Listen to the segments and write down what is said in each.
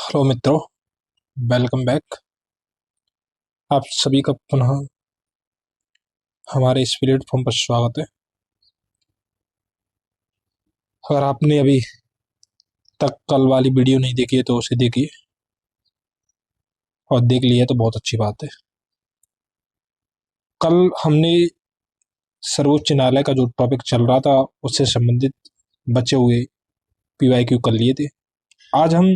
Hello मित्रों, welcome back. आप सभी का पुनः हमारे इस प्लेटफॉर्म पर स्वागत है। अगर आपने अभी तक कल वाली वीडियो नहीं देखी है तो उसे देखिए, और देख लिया तो बहुत अच्छी बात है। कल हमने सर्वोच्च न्यायालय का जो टॉपिक चल रहा था उससे संबंधित बचे हुए PYQ कर लिए थे। आज हम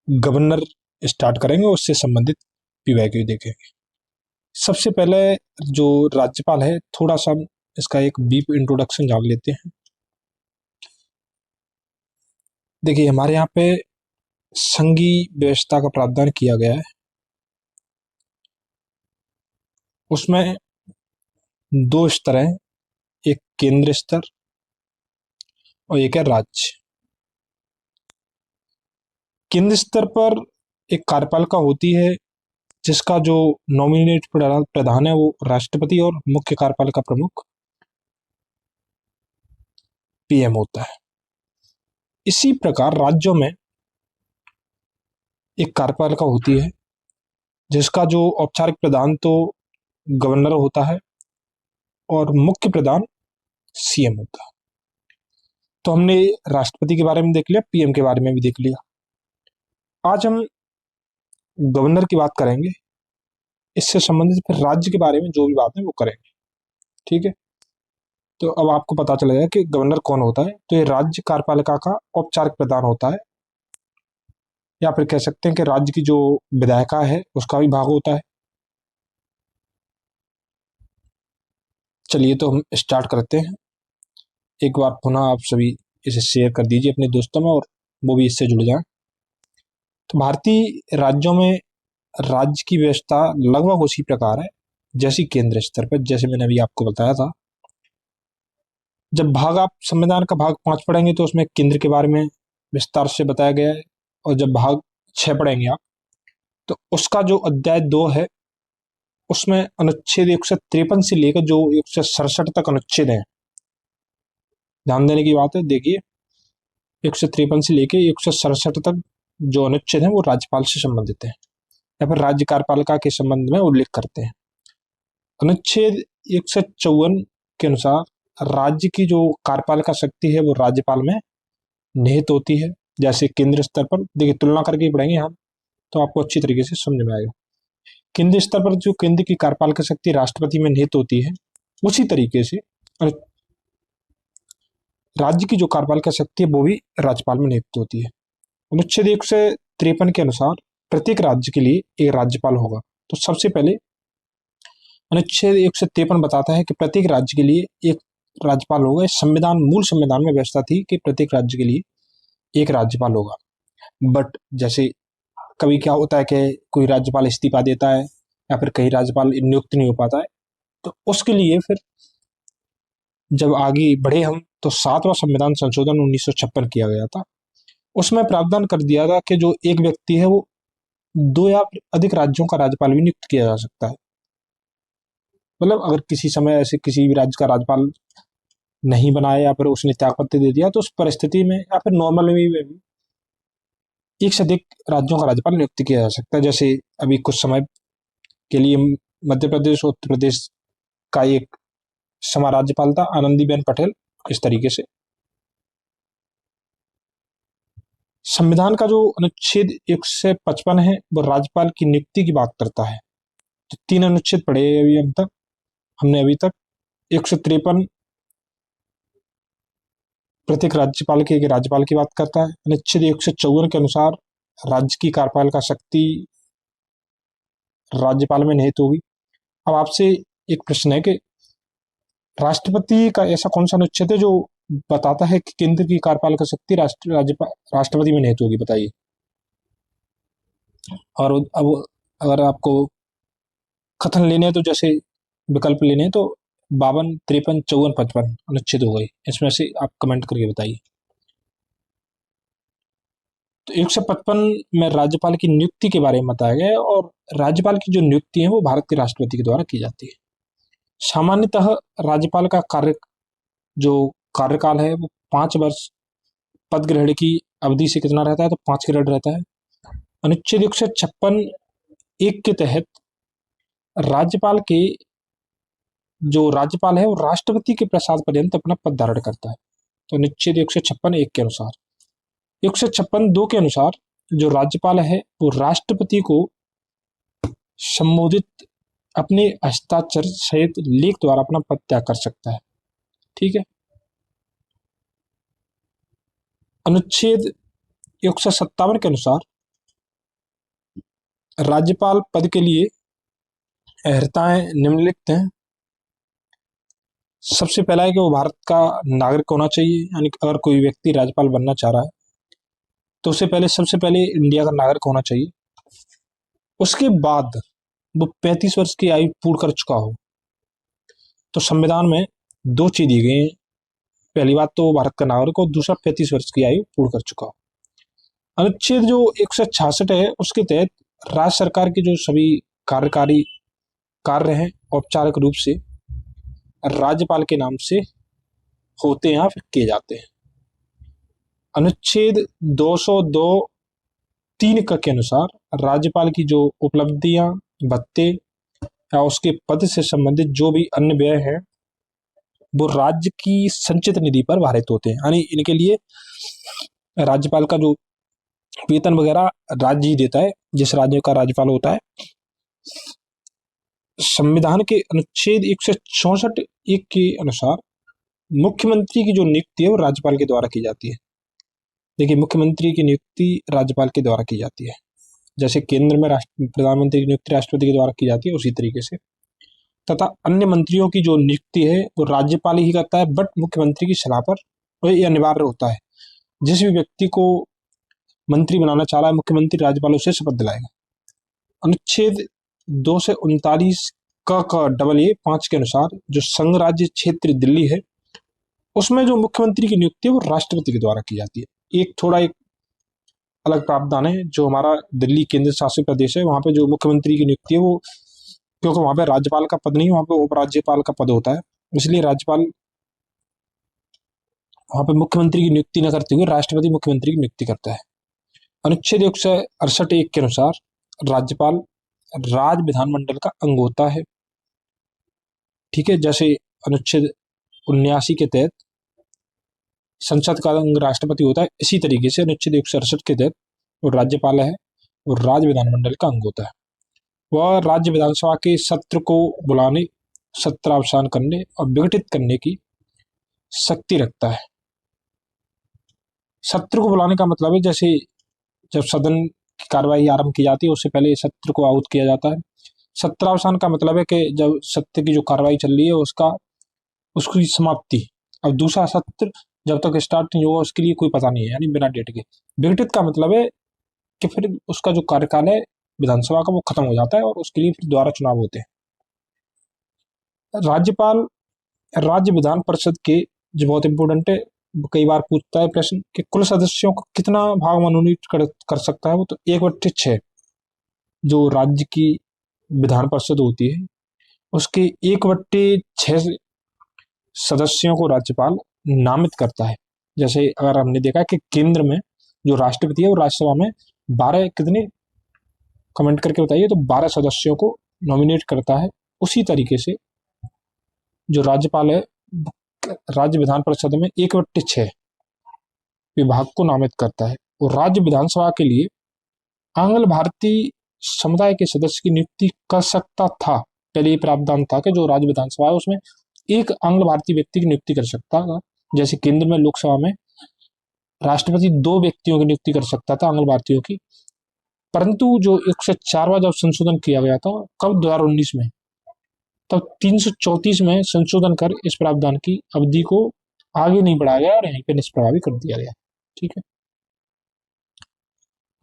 गवर्नर स्टार्ट करेंगे, उससे संबंधित PYQ देखेंगे। सबसे पहले जो राज्यपाल है, थोड़ा सा इसका एक ब्रीफ इंट्रोडक्शन जान लेते हैं। देखिए, हमारे यहाँ पे संघीय व्यवस्था का प्रावधान किया गया है। उसमें दो स्तर हैं, एक केंद्र स्तर और एक है राज्य। केंद्र स्तर पर एक कार्यपालिका होती है जिसका जो नॉमिनेट प्रधान है वो राष्ट्रपति और मुख्य कार्यपालिका प्रमुख PM होता है। इसी प्रकार राज्यों में एक कार्यपालिका होती है जिसका जो औपचारिक प्रधान तो गवर्नर होता है और मुख्य प्रधान CM होता है। तो हमने राष्ट्रपति के बारे में देख लिया, PM के बारे में भी देख लिया। आज हम गवर्नर की बात करेंगे, इससे संबंधित फिर राज्य के बारे में जो भी बात है वो करेंगे। ठीक है, तो अब आपको पता चलेगा कि गवर्नर कौन होता है। तो ये राज्य कार्यपालिका का औपचारिक प्रधान होता है, या फिर कह सकते हैं कि राज्य की जो विधायिका है उसका भी भाग होता है। चलिए, तो हम स्टार्ट करते हैं। एक बार पुनः आप सभी इसे शेयर कर दीजिए अपने दोस्तों में, और वो भी इससे जुड़ जाएं। तो भारतीय राज्यों में राज्य की व्यवस्था लगभग उसी प्रकार है जैसी केंद्र स्तर पर, जैसे मैंने अभी आपको बताया था। जब आप संविधान का भाग 5 पढ़ेंगे तो उसमें केंद्र के बारे में विस्तार से बताया गया है, और जब भाग 6 पढ़ेंगे आप तो उसका जो अध्याय 2 है उसमें अनुच्छेद 153 से लेकर जो 167 तक अनुच्छेद है। ध्यान देने की बात है, देखिए 153 से लेकर 167 तक जो अनुच्छेद है वो राज्यपाल से संबंधित है, या फिर राज्य कार्यपालिका के संबंध में उल्लेख करते हैं। अनुच्छेद 154 के अनुसार राज्य की जो कार्यपालिका शक्ति है वो राज्यपाल में निहित होती है। जैसे केंद्र स्तर पर देखिए, तुलना करके पढ़ेंगे हम तो आपको अच्छी तरीके से समझ में आएगा। केंद्र स्तर पर जो केंद्र की कार्यपालिका शक्ति राष्ट्रपति में निहित होती है, उसी तरीके से राज्य की जो कार्यपालिका शक्ति है वो भी राज्यपाल में निहित होती है। अनुच्छेद 153 के अनुसार प्रत्येक राज्य के लिए एक राज्यपाल होगा। तो सबसे पहले अनुच्छेद 153 बताता है कि प्रत्येक राज्य के लिए एक राज्यपाल होगा। संविधान, मूल संविधान में व्यवस्था थी कि प्रत्येक राज्य के लिए एक राज्यपाल होगा। बट जैसे कभी क्या होता है कि कोई राज्यपाल इस्तीफा देता है, या फिर कहीं राज्यपाल नियुक्त नहीं हो पाता है, तो उसके लिए फिर जब आगे बढ़े हम तो 7वां संविधान संशोधन 1956 किया गया था। उसमें प्रावधान कर दिया था कि जो एक व्यक्ति है वो 2 या अधिक राज्यों का राज्यपाल भी नियुक्त किया जा सकता है। मतलब अगर किसी समय ऐसे किसी भी राज्य का राज्यपाल नहीं बनाया, या फिर उसने त्यागपत्र दे दिया, तो उस परिस्थिति में या फिर नॉर्मल में भी एक से अधिक राज्यों का राज्यपाल नियुक्त किया जा सकता है। जैसे अभी कुछ समय के लिए मध्य प्रदेश और उत्तर प्रदेश का एक समा राज्यपाल था, आनंदीबेन पटेल। इस तरीके से संविधान का जो अनुच्छेद 155 है वो राज्यपाल की नियुक्ति की बात करता है। तो 3 अनुच्छेद पढ़े अभी हमने अभी तक 153 प्रत्येक राज्यपाल के राज्यपाल की बात करता है। अनुच्छेद 154 के अनुसार राज्य की कार्यपालिका शक्ति राज्यपाल में निहित होगी। अब आपसे एक प्रश्न है कि राष्ट्रपति का ऐसा कौन सा अनुच्छेद है जो बताता है कि केंद्र की कार्यपालिका शक्ति राष्ट्रपति में निहित होगी, बताइए। और अब अगर आपको कथन लेने हैं तो जैसे विकल्प लेने हैं तो 52, 53, 54, 55 अनुच्छेद हो गए। इसमें से आप कमेंट करके बताइए। तो 155 में राज्यपाल की नियुक्ति के बारे में बताया गया है, और राज्यपाल की जो नियुक्ति है वो भारत के राष्ट्रपति के द्वारा की जाती है। सामान्यतः राज्यपाल का जो कार्यकाल है वो 5 वर्ष पद ग्रहण की अवधि से कितना रहता है, तो 5 ग्रेड रहता है। अनुच्छेद 156(1) के तहत राज्यपाल के जो राज्यपाल है वो राष्ट्रपति के प्रसाद पर्यंत अपना पद धारण करता है। तो अनुच्छेद 156(1) के अनुसार, 156(2) के अनुसार जो राज्यपाल है वो राष्ट्रपति को संबोधित अपने हस्ताक्षर सहित लेख द्वारा अपना पद त्याग कर सकता है। ठीक है। अनुच्छेद 157 के अनुसार राज्यपाल पद के लिए अर्हताएं निम्नलिखित हैं। सबसे पहला है कि वो भारत का नागरिक होना चाहिए, यानी अगर कोई व्यक्ति राज्यपाल बनना चाह रहा है तो उससे पहले सबसे पहले इंडिया का नागरिक होना चाहिए। उसके बाद वो 35 वर्ष की आयु पूर्ण कर चुका हो। तो संविधान में 2 चीज दी गई हैं, पहली बात तो भारत का नागरिक हो, दूसरा 35 वर्ष की आयु पूर्ण कर चुका हो। अनुच्छेद जो 166 है उसके तहत राज्य सरकार के जो सभी कार्यकारी कार्य हैं औपचारिक रूप से राज्यपाल के नाम से होते हैं या फिर किए जाते हैं। अनुच्छेद 202(3) के अनुसार राज्यपाल की जो उपलब्धियां, भत्ते या उसके पद से संबंधित जो भी अन्य व्यय हैं वो राज्य की संचित निधि पर भारित होते हैं, यानी इनके लिए राज्यपाल का जो वेतन वगैरह राज्य ही देता है, जिस राज्य का राज्यपाल होता है। संविधान के अनुच्छेद 164(1) के अनुसार मुख्यमंत्री की जो नियुक्ति है वो राज्यपाल के द्वारा की जाती है। देखिए, मुख्यमंत्री की नियुक्ति राज्यपाल के द्वारा की जाती है, जैसे केंद्र में प्रधानमंत्री की नियुक्ति राष्ट्रपति के द्वारा की जाती है उसी तरीके से। तथा अन्य मंत्रियों की जो नियुक्ति है वो राज्यपाल ही करता है, बट मुख्यमंत्री की सलाह पर यह अनिवार्य होता है। जिस भी व्यक्ति को मंत्री बनाना चाह रहा है मुख्यमंत्री राज्यपाल उसे शपथ दिलाएगा। अनुच्छेद 239 का AA(5) के अनुसार जो संघ राज्य क्षेत्र दिल्ली है उसमें जो मुख्यमंत्री की नियुक्ति है वो राष्ट्रपति के द्वारा की जाती है। एक अलग प्रावधान है, जो हमारा दिल्ली केंद्र शासित प्रदेश है वहां पे जो मुख्यमंत्री की नियुक्ति है वो, क्योंकि वहां पे राज्यपाल का पद नहीं, वहां पे उपराज्यपाल का पद होता है, इसलिए राज्यपाल वहां पे मुख्यमंत्री की नियुक्ति न करते हुए राष्ट्रपति मुख्यमंत्री की नियुक्ति करता है। अनुच्छेद 168(1) के अनुसार राज्यपाल राज्य विधानमंडल का अंग होता है। ठीक है, जैसे अनुच्छेद 79 के तहत संसद का अंग राष्ट्रपति होता है, इसी तरीके से अनुच्छेद 168 के तहत वो राज्यपाल है और राज्य विधानमंडल का अंग होता है। वह राज्य विधानसभा के सत्र को बुलाने, सत्रावसान करने और विघटित करने की शक्ति रखता है। सत्र को बुलाने का मतलब है जैसे जब सदन की कार्यवाही आरंभ की जाती है उससे पहले सत्र को आहूत किया जाता है। सत्रावसान का मतलब है कि जब सत्र की जो कार्यवाही चल रही है उसकी समाप्ति। अब दूसरा सत्र जब तक स्टार्ट नहीं होगा उसके लिए कोई पता नहीं है, यानी बिना डेट के। विघटित का मतलब है कि फिर उसका जो कार्यकाल है विधानसभा का वो खत्म हो जाता है और उसके लिए फिर दोबारा चुनाव होते हैं। राज्यपाल राज्य विधान परिषद के, जो बहुत इंपॉर्टेंट है, कई बार पूछता है प्रश्न कि कुल सदस्यों को कितना भाग मनोनीत कर सकता है वो, तो 1/6 जो राज्य की विधान परिषद होती है उसके 1/6 सदस्यों को राज्यपाल नामित करता है। जैसे अगर हमने देखा कि केंद्र में जो राष्ट्रपति है वो राज्यसभा में 12 कितने, कमेंट करके बताइए, तो 12 सदस्यों को नॉमिनेट करता है। उसी तरीके से जो राज्यपाल है राज्य विधान परिषद में 1/6 विभाग को नामित करता है। और राज्य विधानसभा के लिए आंग्ल भारतीय समुदाय के सदस्य की नियुक्ति कर सकता था। पहले ये प्रावधान था कि जो राज्य विधानसभा है उसमें एक आंग्ल भारतीय व्यक्ति की नियुक्ति कर सकता था, जैसे केंद्र में लोकसभा में राष्ट्रपति 2 व्यक्तियों की नियुक्ति कर सकता था आंग्ल भारतीयों की। परंतु जो 104वां जब संशोधन किया गया था कब 2019 में, तब 334 में संशोधन कर इस प्रावधान की अवधि को आगे नहीं बढ़ाया गया और यहीं पे निष्प्रभावी कर दिया गया। ठीक है।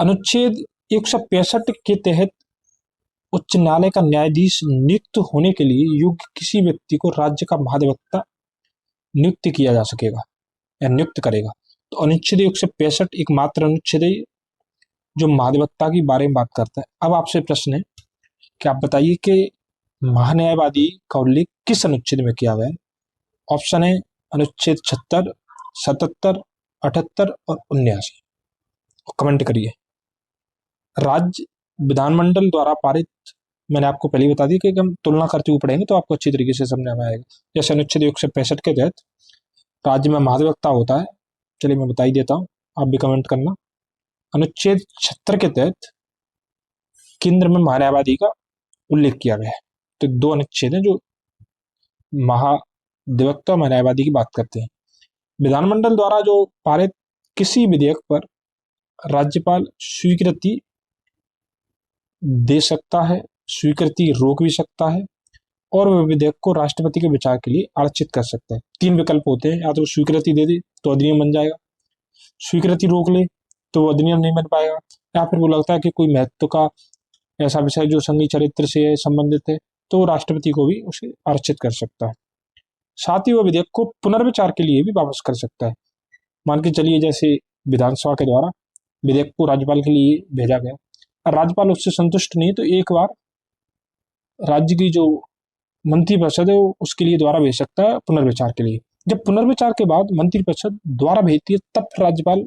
अनुच्छेद 165 के तहत उच्च न्यायालय का न्यायाधीश नियुक्त होने के लिए योग्य किसी व्यक्ति को राज्य का महाधिवक्ता नियुक्त किया जा सकेगा या नियुक्त करेगा। तो अनुच्छेद 165 एकमात्र अनुच्छेद है जो महाधिवक्ता की बारे में बात करता है। अब आपसे प्रश्न है कि आप बताइए कि महान्यायवादी का उल्लेख किस अनुच्छेद में किया गया है। ऑप्शन है अनुच्छेद 76, 77, 78 और 79। कमेंट करिए। राज्य विधानमंडल द्वारा पारित, मैंने आपको पहले ही बता दी कि हम तुलना करते हुए पढ़ेंगे तो आपको अच्छी तरीके से समझ में आएगा। जैसे अनुच्छेद 165 के तहत राज्य में महाधिवक्ता होता है। चलिए मैं बता ही देता हूँ, आप भी कमेंट करना। अनुच्छेद 76 के तहत केंद्र में महान्यायवादी का उल्लेख किया गया है। तो दो अनुच्छेद हैं जो महाधिवक्ता और महान्यायवादी की बात करते हैं। विधानमंडल द्वारा जो पारित किसी विधेयक पर राज्यपाल स्वीकृति दे सकता है, स्वीकृति रोक भी सकता है, और वह विधेयक को राष्ट्रपति के विचार के लिए आरक्षित कर सकता है। तीन विकल्प होते हैं, या तो स्वीकृति दे दे तो अधिनियम बन जाएगा, स्वीकृति रोक ले तो वो अधिनियम नहीं बन पाएगा, या फिर वो लगता है कि कोई महत्व का ऐसा विषय जो संघीय चरित्र से संबंधित है तो राष्ट्रपति को भी उसे आरक्षित कर सकता है। साथ ही वह विधेयक को पुनर्विचार के लिए भी वापस कर सकता है। मान के चलिए जैसे विधानसभा के द्वारा विधेयक को राज्यपाल के लिए भेजा गया, राज्यपाल उससे संतुष्ट नहीं तो एक बार राज्य की जो मंत्रिपरिषद है वो उसके लिए द्वारा भेज सकता है पुनर्विचार के लिए। जब पुनर्विचार के बाद मंत्रिपरिषद द्वारा भेजती है तब राज्यपाल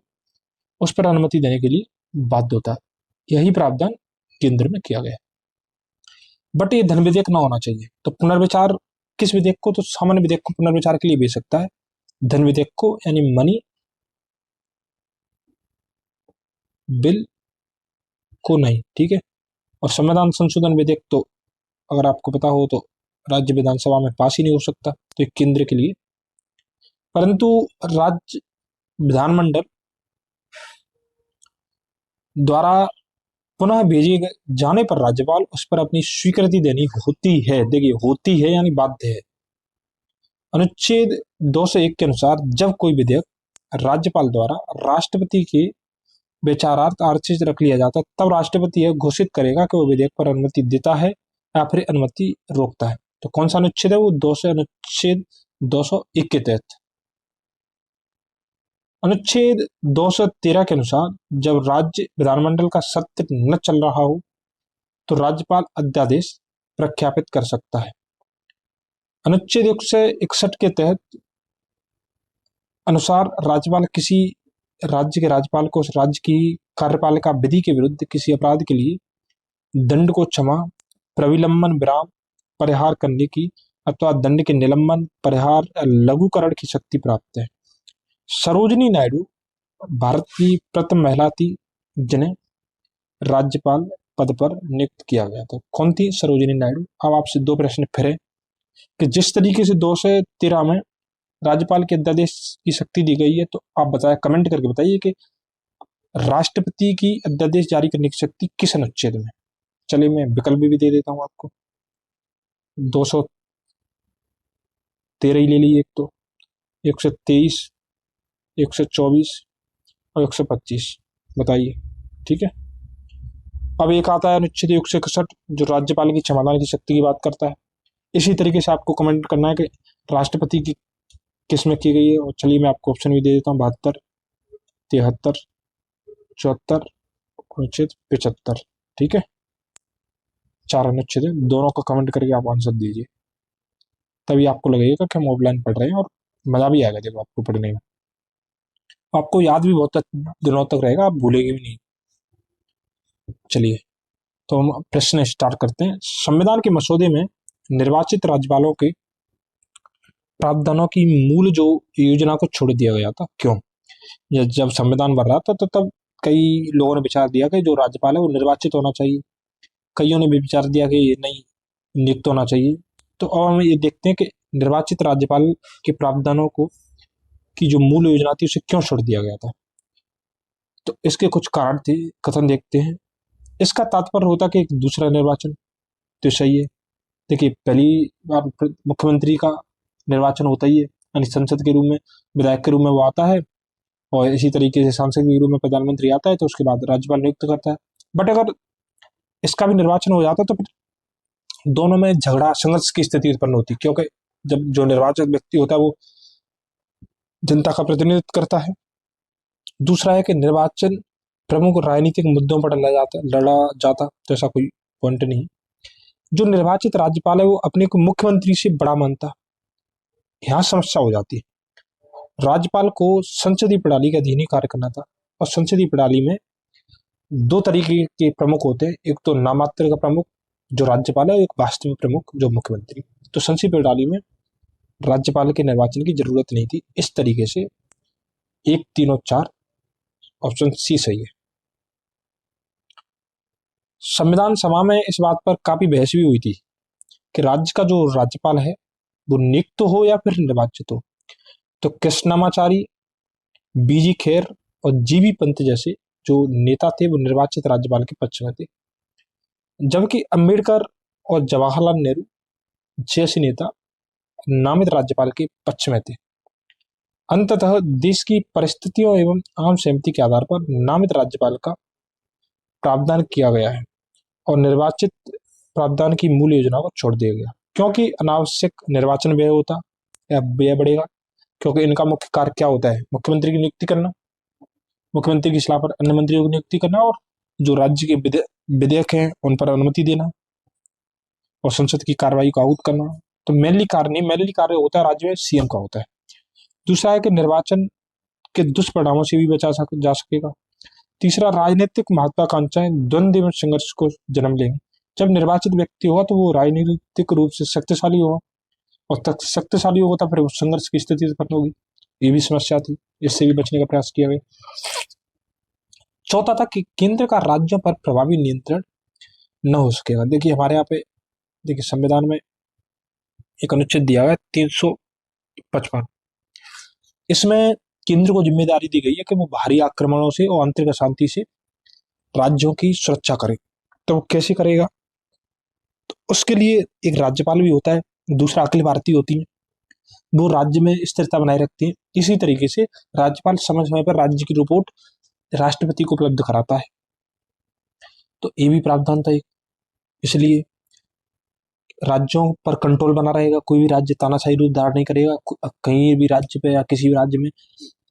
उस पर अनुमति देने के लिए बाध्य होता है। यही प्रावधान केंद्र में किया गया। बट ये धन विधेयक ना होना चाहिए। तो पुनर्विचार किस विधेयक को, तो सामान्य विधेयक को पुनर्विचार के लिए भेज सकता है, धन विधेयक को यानी मनी बिल को नहीं, ठीक है। और संविधान संशोधन विधेयक तो अगर आपको पता हो तो राज्य विधानसभा में पास ही नहीं हो सकता, तो केंद्र के लिए। परंतु राज्य विधानमंडल द्वारा पुनः भेजे जाने पर राज्यपाल उस पर अपनी स्वीकृति देनी होती है। देखिए होती है यानी बाध्य है। अनुच्छेद 201 के अनुसार जब कोई विधेयक राज्यपाल द्वारा राष्ट्रपति के विचारार्थ आरक्षित रख लिया जाता है तब राष्ट्रपति यह घोषित करेगा कि वह विधेयक पर अनुमति देता है या फिर अनुमति रोकता है। तो कौन सा अनुच्छेद है वो? अनुच्छेद 201 के तहत। अनुच्छेद 213 के अनुसार जब राज्य विधानमंडल का सत्र न चल रहा हो तो राज्यपाल अध्यादेश प्रख्यापित कर सकता है। अनुच्छेद 161 के तहत अनुसार राज्यपाल किसी राज्य के राज्यपाल को उस राज्य की कार्यपालिका विधि के विरुद्ध किसी अपराध के लिए दंड को क्षमा, प्रविलंबन, विराम, परिहार करने की अथवा दंड के निलंबन, परिहार या लघुकरण की शक्ति प्राप्त है। सरोजिनी नायडू भारत की प्रथम महिला थी जिन्हें राज्यपाल पद पर नियुक्त किया गया था। कौन थी? सरोजिनी नायडू। अब आपसे दो प्रश्न फिर है कि जिस तरीके से 213 में राज्यपाल के अध्यादेश की शक्ति दी गई है, तो आप बताया, कमेंट करके बताइए कि राष्ट्रपति की अध्यादेश जारी करने की शक्ति किस अनुच्छेद में? चलिए मैं विकल्प भी दे देता हूं आपको। 213 ही ले लीजिए, एक तो 123, 124 और 125, बताइए। ठीक है। अब एक आता है अनुच्छेद 161 जो राज्यपाल की क्षमादान की शक्ति की बात करता है। इसी तरीके से आपको कमेंट करना है कि राष्ट्रपति की किस में की गई है। और चलिए मैं आपको ऑप्शन भी दे देता हूँ, 72, 73, 74, अनुच्छेद 75। ठीक है, 4 अनुच्छेद है। दोनों का कमेंट करके आप आंसर दीजिए, तभी आपको लगेगा कि हम ऑफलाइन पढ़ रहे हैं और मजा भी आएगा जब आपको पढ़ने में। आपको याद भी बहुत दिनों तक रहेगा, आप भूलेंगे भी नहीं। चलिए तो हम प्रश्न स्टार्ट करते हैं। संविधान के मसौदे में निर्वाचित राज्यपालों के प्रावधानों की मूल जो योजना को छोड़ दिया गया था, क्यों? जब संविधान बन रहा था तो तब कई लोगों ने विचार दिया कि जो राज्यपाल है वो निर्वाचित होना चाहिए। कईयों ने भी विचार दिया कि ये नहीं, नियुक्त होना चाहिए। तो अब हम ये देखते हैं कि निर्वाचित राज्यपाल के प्रावधानों को की जो मूल योजना थी उसे क्यों छोड़ दिया गया था। तो इसके कुछ कारण थे, कथन देखते हैं। इसका तात्पर्य होता कि एक दूसरा निर्वाचन, तो सही है। देखिए पहली बार मुख्यमंत्री का निर्वाचन होता ही है, यानी संसद के रूप में, विधायक के रूप में वो आता है, और इसी तरीके से सांसद के रूप में प्रधानमंत्री आता है, तो उसके बाद राज्यपाल नियुक्त करता है। बट अगर इसका भी निर्वाचन हो जाता तो फिर दोनों में झगड़ा, संघर्ष की स्थिति उत्पन्न होती, क्योंकि जब जो निर्वाचित व्यक्ति होता है वो जनता का प्रतिनिधित्व करता है। दूसरा है कि निर्वाचन प्रमुख राजनीतिक मुद्दों पर लड़ा जाता, तो ऐसा कोई पॉइंट नहीं। जो निर्वाचित राज्यपाल है वो अपने को मुख्यमंत्री से बड़ा मानता, यहाँ समस्या हो जाती है। राज्यपाल को संसदीय प्रणाली के अधीन ही कार्य करना था, और संसदीय प्रणाली में दो तरीके के प्रमुख होते हैं, एक तो नामात्र का प्रमुख जो राज्यपाल है, एक वास्तविक प्रमुख जो मुख्यमंत्री। तो संसदीय प्रणाली में राज्यपाल के निर्वाचन की जरूरत नहीं थी। इस तरीके से 1, 3 और 4 ऑप्शन सी सही है। संविधान सभा में इस बात पर काफी बहस भी हुई थी कि राज्य का जो राज्यपाल है वो नियुक्त हो या फिर निर्वाचित हो। तो कृष्णमाचारी, बीजी खेर और जीबी पंत जैसे जो नेता थे वो निर्वाचित राज्यपाल के पक्ष में थे, जबकि अंबेडकर और जवाहरलाल नेहरू जैसे नेता नामित राज्यपाल के पक्ष में थे। अंततः देश की परिस्थितियों एवं आम सहमति के आधार पर नामित राज्यपाल का प्रावधान किया गया है और निर्वाचित प्रावधान की मूल योजना को छोड़ दिया गया, क्योंकि अनावश्यक निर्वाचन व्यय होता या व्यय बढ़ेगा। क्योंकि इनका मुख्य कार्य क्या होता है? मुख्यमंत्री की नियुक्ति करना, मुख्यमंत्री की सलाह पर अन्य मंत्रियों की नियुक्ति करना और जो राज्य के विधेयक हैं उन पर अनुमति देना और संसद की कार्रवाई को आहूत करना। तो मेनली कार्य होता है राज्य में सीएम का होता है। दूसरा है कि निर्वाचन के दुष्परिणामों से भी बचा जा सकेगा। तीसरा, राजनीतिक महत्वाकांक्षाएं द्वंद्व एवं संघर्ष को जन्म लेंगे। जब निर्वाचित व्यक्ति होगा तो वो राजनीतिक रूप से शक्तिशाली होगा और शक्तिशाली होगा तो फिर संघर्ष की स्थिति उत्पन्न होगी। ये भी समस्या थी, इससे भी बचने का प्रयास किया गया। चौथा था कि केंद्र का राज्यों पर प्रभावी नियंत्रण न हो सकेगा। देखिए हमारे यहाँ पे देखिए संविधान में एक अनुच्छेद दिया है 355। इसमें केंद्र को जिम्मेदारी दी गई है कि वो बाहरी आक्रमणों से और आंतरिक अशांति से राज्यों की सुरक्षा करे। तो वो कैसे करेगा? तो उसके लिए एक राज्यपाल भी होता है, दूसरा अखिल भारतीय होती है, वो राज्य में स्थिरता बनाए रखती है। इसी तरीके से राज्यपाल समय समय पर राज्य की रिपोर्ट राष्ट्रपति को उपलब्ध कराता है। तो ये भी प्रावधान था, इसलिए राज्यों पर कंट्रोल बना रहेगा। कोई भी राज्य तानाशाही रूप धारण नहीं करेगा। कहीं भी राज्य पे या किसी भी राज्य में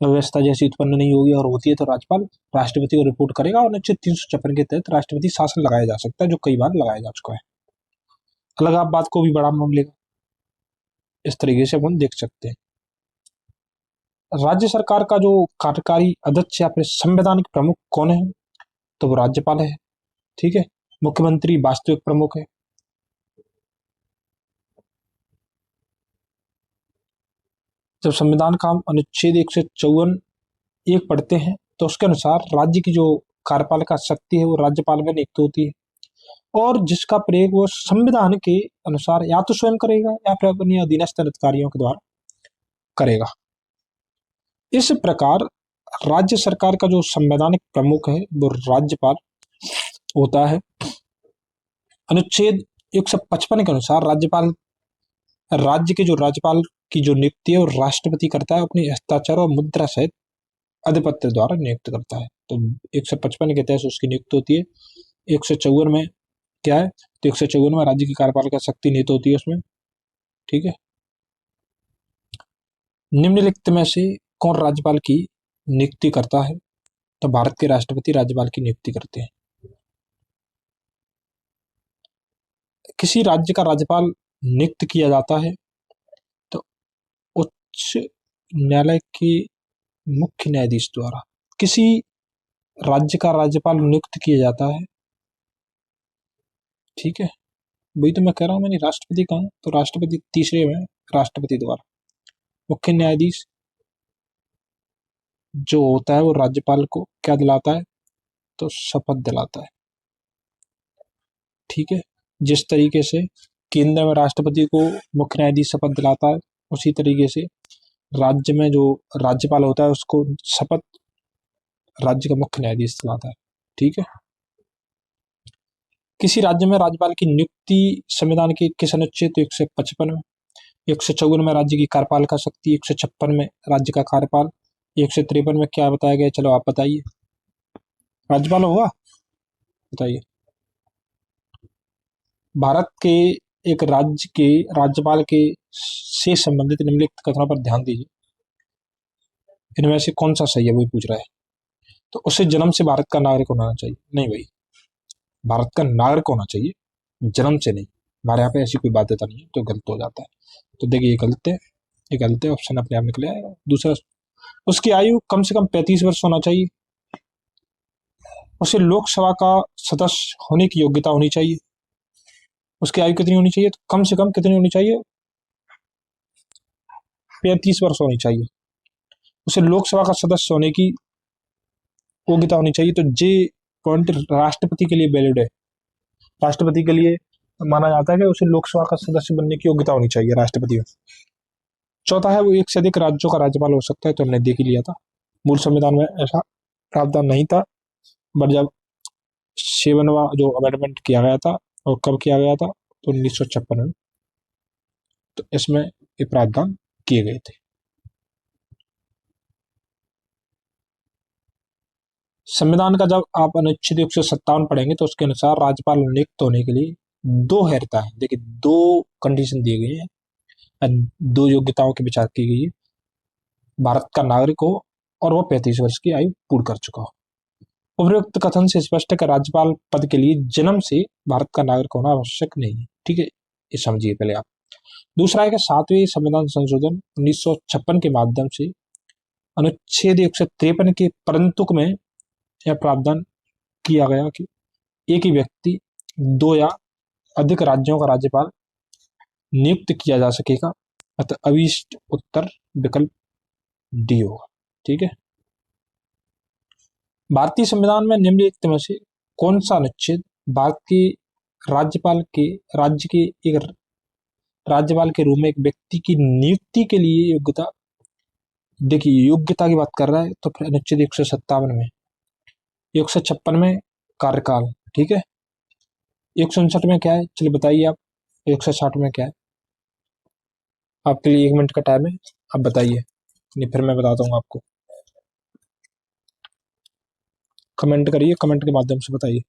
व्यवस्था जैसी उत्पन्न नहीं होगी और होती है तो राज्यपाल राष्ट्रपति को रिपोर्ट करेगा और अनुच्छेद 356 के तहत राष्ट्रपति शासन लगाया जा सकता है, जो कई बार लगाया जा चुका है। अलगाववाद को भी बढ़ावा मिलेगा। इस तरीके से हम देख सकते हैं। राज्य सरकार का जो कार्यकारी अध्यक्ष या फिर संवैधानिक प्रमुख कौन है? तो वो राज्यपाल है। ठीक है। मुख्यमंत्री वास्तविक प्रमुख है। जब संविधान का हम अनुच्छेद 154 पढ़ते हैं तो उसके अनुसार राज्य की जो कार्यपालिका शक्ति है वो राज्यपाल में नियुक्त होती है और जिसका प्रयोग वो संविधान के अनुसार या तो स्वयं करेगा या फिर अपने अधीनस्थ अधिकारियों के द्वारा करेगा। इस प्रकार राज्य सरकार का जो संवैधानिक प्रमुख है वो राज्यपाल होता है। अनुच्छेद 155 के अनुसार राज्य के जो राज्यपाल की जो नियुक्ति है वो राष्ट्रपति करता है, अपने हस्ताक्षर और मुद्रा सहित अधिपत्र द्वारा नियुक्त करता है। तो 155 के तहत उसकी नियुक्ति होती है। 154 में क्या है? तो 154 में राज्य की कार्यपालिका शक्ति नियुक्त होती है उसमें। ठीक है। निम्नलिखित में से कौन राज्यपाल की नियुक्ति करता है? तो भारत के राष्ट्रपति राज्यपाल की नियुक्ति करते हैं। किसी राज्य का राज्यपाल नियुक्त किया जाता है तो उच्च न्यायालय के मुख्य न्यायाधीश द्वारा। किसी राज्य का राज्यपाल नियुक्त किया जाता है। ठीक है, वही तो मैं कह रहा हूं। मैंने राष्ट्रपति कहा तो राष्ट्रपति तीसरे में राष्ट्रपति द्वारा। मुख्य न्यायाधीश जो होता है वो राज्यपाल को क्या दिलाता है? तो शपथ दिलाता है। ठीक है। जिस तरीके से केंद्र में राष्ट्रपति को मुख्य न्यायाधीश शपथ दिलाता है, उसी तरीके से राज्य में जो राज्यपाल होता है उसको शपथ राज्य का मुख्य न्यायाधीश दिलाता है। ठीक है। किसी राज्य में राज्यपाल की नियुक्ति संविधान के किस अनुच्छेद? 155 में। 154 में राज्य की कार्यपालिका शक्ति, 156 में राज्य का कार्यपाल, 153 में क्या बताया गया? चलो आप बताइए। राज्यपाल होगा, बताइए। भारत के एक राज्य के राज्यपाल के से संबंधित निम्नलिखित कथनों पर ध्यान दीजिए। इनमें से कौन सा सही है वही पूछ रहा है। तो उसे जन्म से भारत का नागरिक होना चाहिए? नहीं भाई, भारत का नागरिक होना चाहिए, जन्म से नहीं। हमारे यहाँ पे ऐसी कोई बाध्यता नहीं है, तो गलत हो जाता है। तो देखिए ये गलत है, ये गलत है। ऑप्शन अपने आप निकले आएगा। दूसरा, उसकी आयु कम से कम 35 वर्ष होना चाहिए। उसे लोकसभा का सदस्य होने की योग्यता होनी चाहिए। उसकी आयु कितनी होनी चाहिए? तो कम से कम कितनी होनी चाहिए? 35 वर्ष होनी चाहिए। उसे लोकसभा का सदस्य होने की योग्यता होनी चाहिए। तो जे पॉइंट राष्ट्रपति के लिए वैलिड है। राष्ट्रपति के लिए माना जाता है कि उसे लोकसभा का सदस्य बनने की योग्यता होनी चाहिए राष्ट्रपति में। चौथा है वो एक से अधिक राज्यों का राज्यपाल हो सकता है। तो हमने देख ही लिया था, मूल संविधान में ऐसा प्रावधान नहीं था, बट जब 7वां जो अमेंडमेंट किया गया था, और कब किया गया था? तो 1956 में। तो इसमें ये प्रावधान किए गए थे। संविधान का जब आप अनुच्छेद 157 पढ़ेंगे तो उसके अनुसार राज्यपाल नियुक्त होने के लिए दो हैरता है। देखिए, दो कंडीशन दिए गए हैं, दो योग्यताओं की विचार की गई है। भारत का नागरिक हो और वो 35 वर्ष की आयु पूर्ण कर चुका हो। उपरोक्त कथन से स्पष्ट है कि राज्यपाल पद के लिए जन्म से भारत का नागरिक होना आवश्यक नहीं है। ठीक है, ये समझिए पहले आप। दूसरा है कि 7वें संविधान संशोधन 1956 के माध्यम से अनुच्छेद 153 के परंतुक में यह प्रावधान किया गया कि एक ही व्यक्ति दो या अधिक राज्यों का राज्यपाल नियुक्त किया जा सकेगा। अतः अभिष्ट उत्तर विकल्प डी होगा। ठीक है। भारतीय संविधान में निम्नलिखित में से कौन सा अनुच्छेद भारत के राज्यपाल के राज्य के एक राज्यपाल के रूप में एक व्यक्ति की नियुक्ति के लिए योग्यता, देखिए योग्यता की बात कर रहा है, तो फिर अनुच्छेद 157 में, 156 में कार्यकाल। ठीक है। 159 में क्या है, चलिए बताइए आप। 160 में क्या है? आपके लिए 1 मिनट का टाइम है, आप बताइए, नहीं फिर मैं बताता हूँ आपको। कमेंट करिए, कमेंट के माध्यम से बताइए।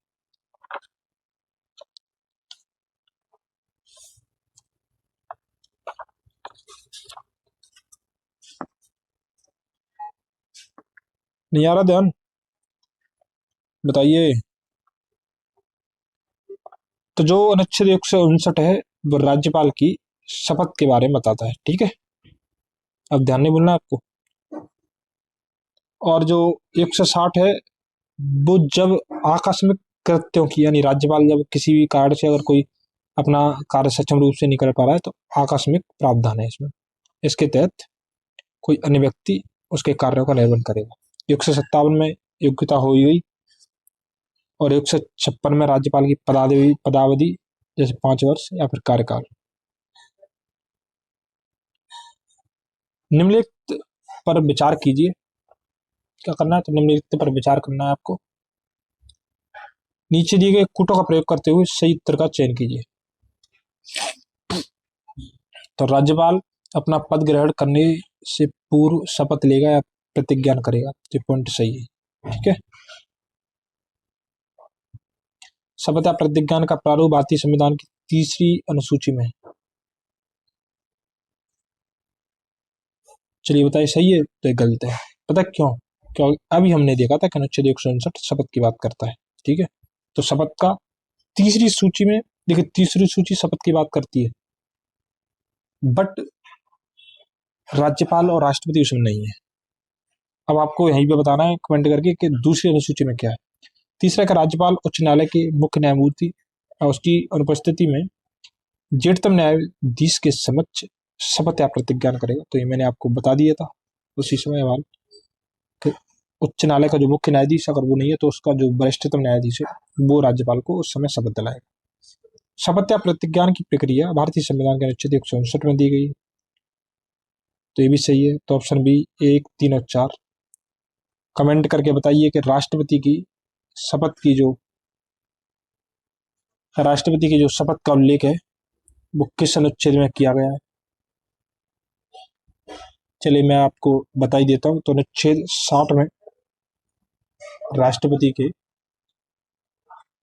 नहीं आ रहा ध्यान? बताइए। तो जो अनुच्छेद 159 है वो राज्यपाल की शपथ के बारे में बताता है। ठीक है, अब ध्यान नहीं बोलना आपको। और जो 160 है वो जब आकस्मिक कृत्यों की, यानी राज्यपाल जब किसी भी कारण से अगर कोई अपना कार्य सक्षम रूप से नहीं कर पा रहा है तो आकस्मिक प्रावधान है इसमें। इसके तहत कोई अन्य व्यक्ति उसके कार्यों का निर्वहन करेगा। 157 में योग्यता हो गई, और 156 में राज्यपाल की पदावधि जैसे 5 वर्ष या फिर कार्यकाल। निम्नलिखित पर विचार कीजिए। क्या करना है? तो निम्नलिखित पर विचार करना है आपको। नीचे दिए गए कूटों का प्रयोग करते हुए सही उत्तर का चयन कीजिए। तो राज्यपाल अपना पद ग्रहण करने से पूर्व शपथ लेगा या प्रतिज्ञा करेगा? तो पॉइंट सही है। ठीक है। शपथ या प्रतिज्ञा का प्रारूप भारतीय संविधान की 3री अनुसूची में है। चलिए बताइए, सही है तो गलत है। पता क्यों? क्यों? अभी हमने देखा था कि अनुच्छेद 159 शपथ की बात करता है। ठीक है, तो शपथ का 3री सूची में, देखिए 3री सूची शपथ की बात करती है, बट राज्यपाल और राष्ट्रपति उसमें नहीं है। अब आपको यहीं पे बताना है कमेंट करके कि दूसरी अनुसूची में क्या है। तीसरा का राज्यपाल उच्च न्यायालय के मुख्य न्यायमूर्ति और उसकी अनुपस्थिति में जेठतम न्यायाधीश के समक्ष शपथ या प्रतिज्ञा करेगा। तो ये मैंने आपको बता दिया था उसी समय वाल कि उच्च न्यायालय का जो मुख्य न्यायाधीश अगर वो नहीं है तो उसका जो वरिष्ठतम न्यायाधीश है वो राज्यपाल को उस समय शपथ दिलाएगा। शपथ या प्रतिज्ञा की प्रक्रिया भारतीय संविधान के अनुच्छेद 159 में दी गई। तो ये भी सही है। तो ऑप्शन बी 1, 3 और 4। कमेंट करके बताइए कि राष्ट्रपति की शपथ का उल्लेख है वो किस अनुच्छेद में किया गया है। चलिए मैं आपको बता ही देता हूँ। तो अनुच्छेद 60 में राष्ट्रपति के